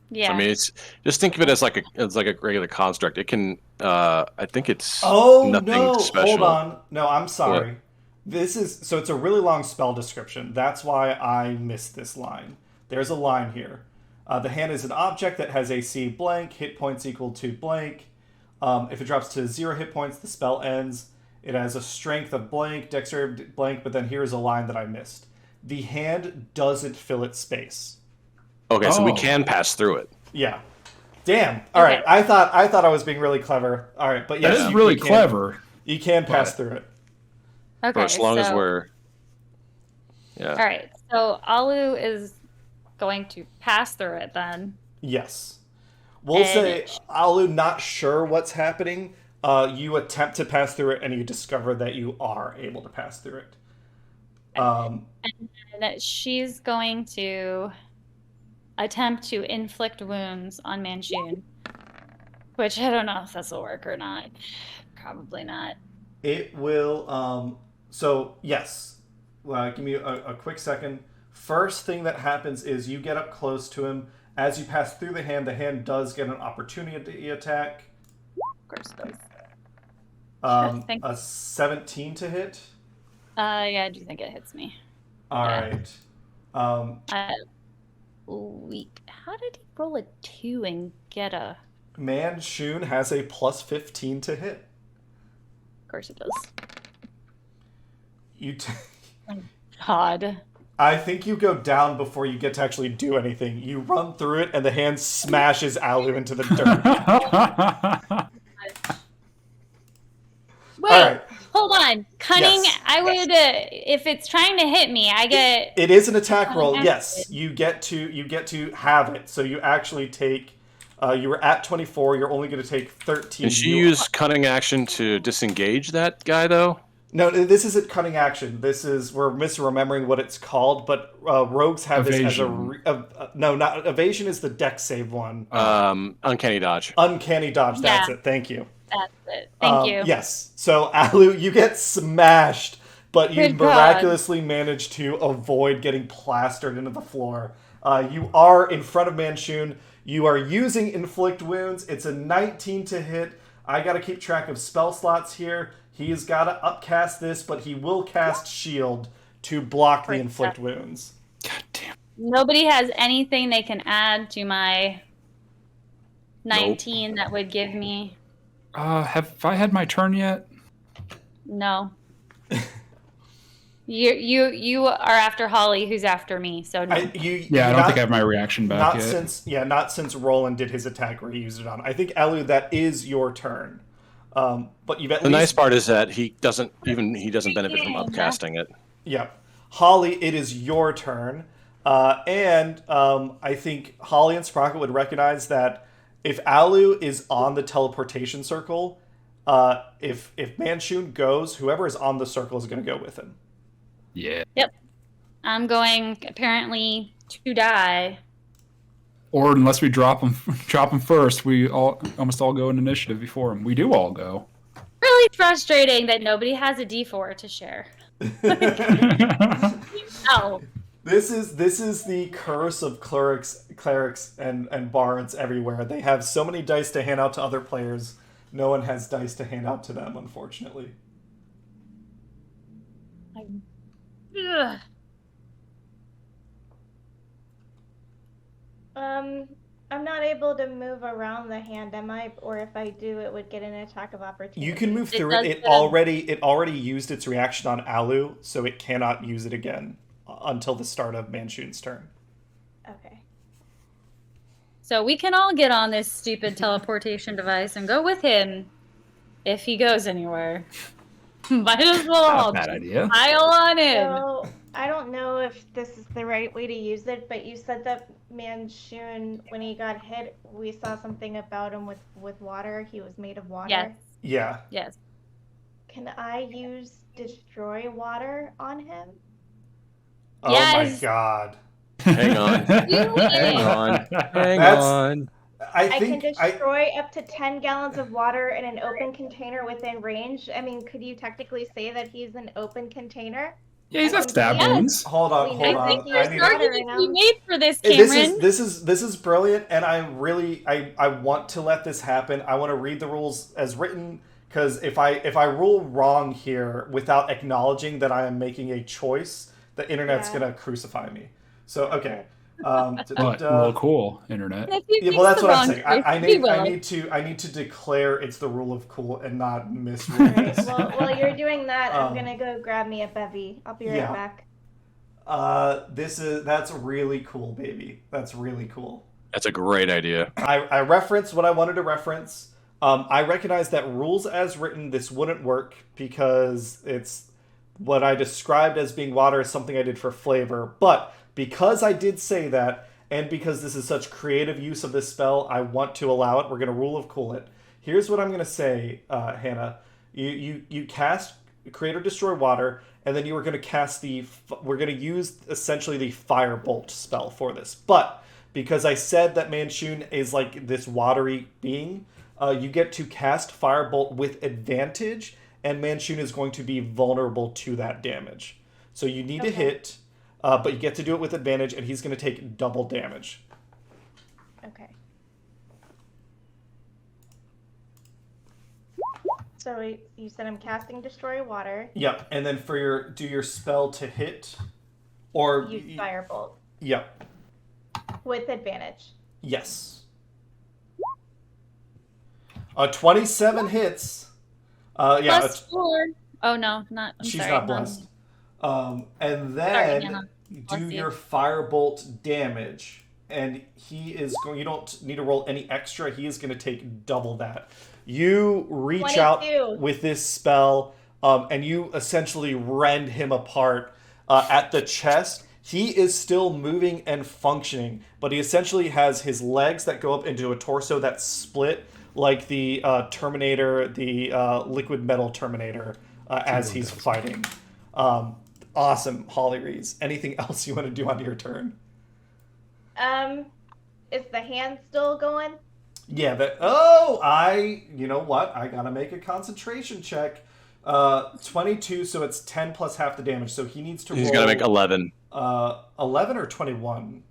Yeah. I mean, it's just think of it as like a regular construct. It can. I think it's nothing no, special. hold on. No, I'm sorry. This is... So it's a really long spell description. That's why I missed this line. There's a line here. The hand is an object that has AC blank, hit points equal to blank. If it drops to 0 hit points, the spell ends. It has a strength of blank, dexterity blank, but then here's a line that I missed. The hand doesn't fill its space. Okay, so we Oh. can pass through it. Yeah. Damn. All right. Okay. I thought I was being really clever. All right, but That yes, is you really can- clever. You can pass But- through it. Okay. For as long as so- we're. Yeah. All right. So Alu is going to pass through it then. Yes. We'll say, And- Alu, not sure what's happening. You attempt to pass through it, and you discover that you are able to pass through it. And she's going to attempt to inflict wounds on Manchun, which I don't know if this will work or not. Probably not. It will. So, yes. Give me a quick second. First thing that happens is you get up close to him. As you pass through the hand does get an opportunity attack. Of course it does. A 17 to hit. Yeah, I do think it hits me. All right. How did he roll a 2 and get a... Manshun has a plus 15 to hit. Of course it does. You God. I think you go down before you get to actually do anything. You run through it, and the hand smashes Alu into the dirt. Wait, right. Hold on. Cunning, Yes. I would, if it's trying to hit me, I get... It is an attack roll, yes. You get to have it. So you actually take... you were at 24, you're only going to take 13. Did she use cunning action to disengage that guy, though? No, this isn't cunning action. This is... We're misremembering what it's called, but rogues have Evasion. this as a... no, not... Evasion is the dex save one. Uncanny dodge. Uncanny dodge, that's Yeah. it. Thank you. That's it. Thank you. Yes. So, Alu, you get smashed, but you Good God. miraculously manage to avoid getting plastered into the floor. You are in front of Manshun. You are using Inflict Wounds. It's a 19 to hit. I got to keep track of spell slots here. He's got to upcast this, but he will cast Shield to block the Inflict Wounds. God damn. Nobody has anything they can add to my 19 that would give me... Have I had my turn yet? No. You are after Holly, who's after me. So no. I don't think I have my reaction back yet. Not since Rolan did his attack where he used it on. I think Elu, that is your turn. But you've at The least... nice part is that he doesn't benefit from upcasting it. Yeah. Holly, it is your turn. And I think Holly and Sprocket would recognize that if Alu is on the teleportation circle, if Manshun goes, whoever is on the circle is going to go with him. Yeah. Yep. I'm going apparently to die. Or unless we drop him first, we almost all go in initiative before him. We do all go. Really frustrating that nobody has a D4 to share. Oh. This is the curse of clerics and bards everywhere. They have so many dice to hand out to other players. No one has dice to hand out to them, unfortunately. Ugh. I'm not able to move around the hand, am I? Or if I do, it would get an attack of opportunity. You can move through it. It already used its reaction on Alu, so it cannot use it again until the start of Manshun's turn. Okay. So we can all get on this stupid teleportation device and go with him if he goes anywhere. Might as well all Bad idea. pile on in. So, I don't know if this is the right way to use it, but you said that Manshun, when he got hit, we saw something about him with water. He was made of water. Yes. Yeah. Yes. Can I use Destroy Water on him? Oh Yes. my god. Hang on. Do it. Hang on. Hang That's- on. I can destroy up to 10 gallons of water in an open container within range. I mean, could you technically say that he's an open container? Yeah, he's got stab Yes. wounds. Hold on. I think I there's need an to... argument to be made for this, This Cameron. is brilliant, and I want to let this happen. I want to read the rules as written, because if I rule wrong here without acknowledging that I am making a choice, the internet's gonna crucify me. So okay. Well, cool, internet. If you Yeah, pick well, that's the what I'm wrong saying. I choice, need to declare it's the rule of cool and not misrule. Alright, well, while you're doing that, I'm gonna go grab me a bevy. I'll be right yeah. back. That's really cool, baby. That's really cool. That's a great idea. I referenced what I wanted to reference. I recognize that rules as written, this wouldn't work because it's what I described as being water is something I did for flavor. But because I did say that, and because this is such creative use of this spell, I want to allow it. We're going to rule of cool it. Here's what I'm going to say, Hannah. You cast Create or Destroy Water, and then you were going to cast we're going to use essentially the Firebolt spell for this. But because I said that Manshun is like this watery being, you get to cast Firebolt with advantage, and Manchun is going to be vulnerable to that damage. So you need to hit, but you get to do it with advantage, and he's going to take double damage. Okay. So you said I'm casting Destroy Water. Yep, and then for do your spell to hit, or use Firebolt. Yep. With advantage. Yes. 27 hits. Yeah. Plus 4. Oh no, not. She's sorry, not blessed. And then Hannah. do your firebolt damage, and he is going. You don't need to roll any extra. He is going to take double that. You reach 22. out with this spell, and you essentially rend him apart at the chest. He is still moving and functioning, but he essentially has his legs that go up into a torso that's split like the Terminator, the liquid metal Terminator, as he's fighting. Awesome, Holly Rees. Anything else you want to do on your turn? Is the hand still going? Yeah, you know what? I gotta make a concentration check. 22, so it's 10 plus half the damage, so he needs to roll... He's gotta make 11. 11 or 21?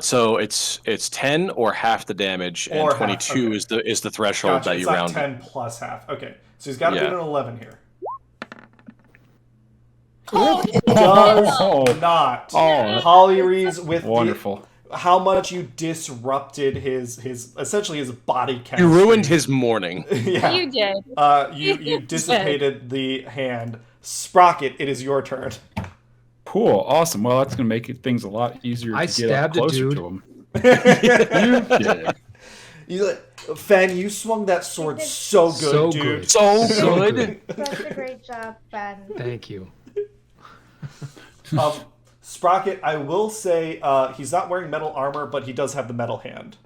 So it's 10 or half the damage, and Or half, 22 okay. is the threshold Gotcha, that you it's round. not 10 plus half. Okay, so he's got to beat an 11 here. Does not. Holly Rees with Wonderful. how much you disrupted his essentially his body chemistry. You ruined his morning. Yeah. You did. You dissipated the hand. Sprocket, it is your turn. Cool, awesome. Well, that's gonna make things a lot easier to I get up stabbed a closer dude. to him. You did. Fen, you swung that sword so good, So dude. good. So So good. Such a great job, Ben. Thank you. Sprocket, I will say he's not wearing metal armor, but he does have the metal hand.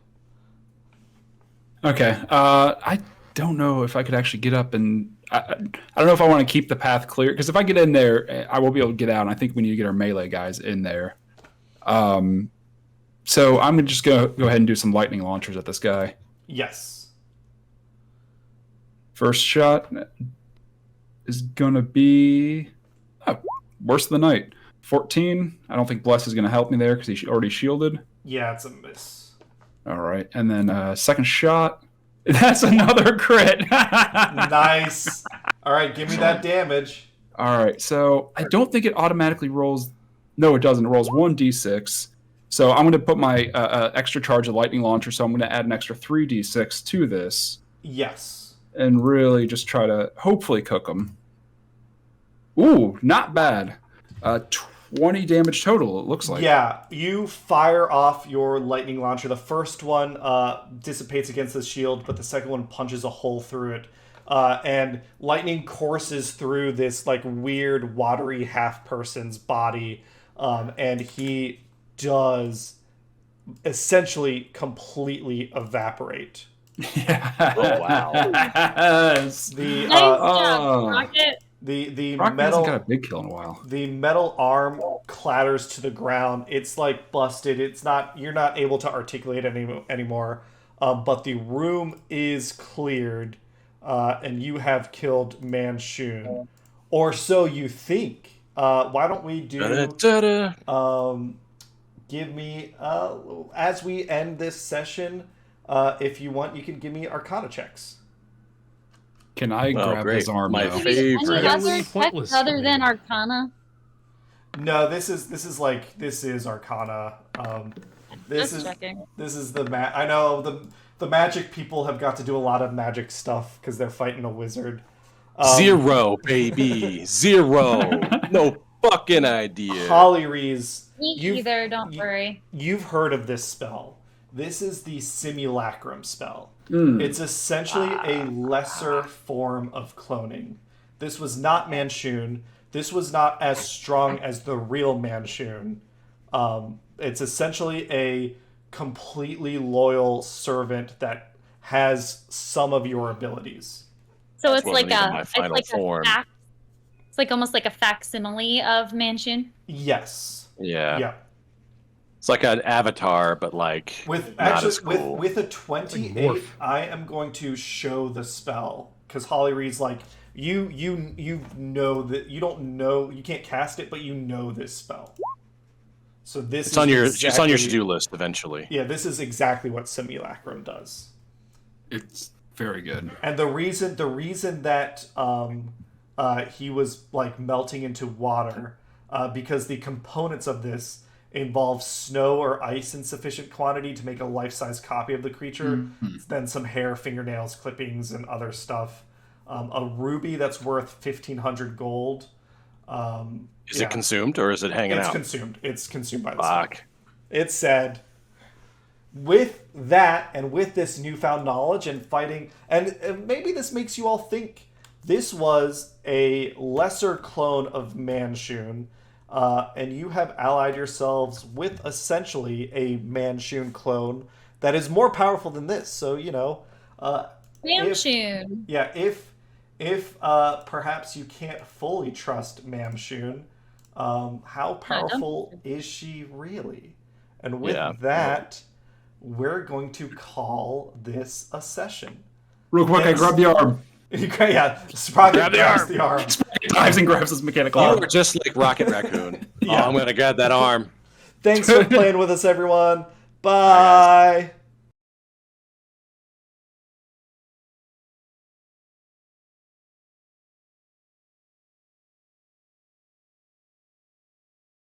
Okay. I don't know if I could actually get up and I don't know if I want to keep the path clear, because if I get in there, I won't be able to get out. And I think we need to get our melee guys in there. So I'm just gonna go ahead and do some lightning launchers at this guy. Yes. First shot is gonna be worst of the night. 14. I don't think Bless is gonna help me there because he's already shielded. Yeah, it's a miss. All right, and then second shot. That's another crit. Nice. All right, give me that damage. All right, so I don't think it automatically rolls. No, it doesn't. It rolls 1d6. So I'm going to put my extra charge of lightning launcher. So I'm going to add an extra 3d6 to this. Yes. And really just try to hopefully cook them. Ooh, not bad. 20 damage total, it looks like. Yeah, you fire off your lightning launcher. The first one dissipates against the shield, but the second one punches a hole through it. And lightning courses through this like weird watery half person's body, and he does essentially completely evaporate. Yeah. Oh, wow. Yes. The Nice job, Rocket. the Rocket metal hasn't got a big kill in a while. the metal arm clatters to the ground. It's like busted. You're not able to articulate anymore. But the room is cleared, and you have killed Manchun, or so you think. Why don't we do? Give me as we end this session. If you want, you can give me Arcana checks. Can I grab great. his arm My now? favorite. Any Yes. other Pointless text other for than me. Arcana? No, this is Arcana. Just checking. This is the I know the magic people have got to do a lot of magic stuff because they're fighting a wizard. 0, baby. 0. No fucking idea. Holly Rees, Me either, don't worry. you've heard of this spell. This is the Simulacrum spell. Mm. It's essentially a lesser form of cloning. This was not Manchun. This was not as strong as the real Manchun. It's essentially a completely loyal servant that has some of your abilities. So That's it's what like we need in my final a form. it's like almost like a facsimile of Manchun. Yes. Yeah. Yeah. It's like an avatar, but like With not actually as cool. with a 28, morph. I am going to show the spell because Holly Reed's like you know that you don't know, you can't cast it, but you know this spell. So this It's on your to-do list eventually. Yeah, this is exactly what Simulacrum does. It's very good. And the reason that he was like melting into water, because the components of this involve snow or ice in sufficient quantity to make a life-size copy of the creature, then some hair, fingernails, clippings, and other stuff. A ruby that's worth 1,500 gold. Is it consumed or is it hanging out? It's consumed. It's consumed by the Fuck. smoke. It said, with that and with this newfound knowledge and fighting, and maybe this makes you all think this was a lesser clone of Manshun, and you have allied yourselves with essentially a Manshun clone that is more powerful than this. So, Manshun. If perhaps you can't fully trust Manshun, how powerful is she really? And with that, we're going to call this a session. Real quick, I grab the arm. Sprocket grabs the arm. Sprocket dives and grabs his mechanical arm. You were just like Rocket Raccoon. I'm going to grab that arm. Thanks for playing with us, everyone. Bye.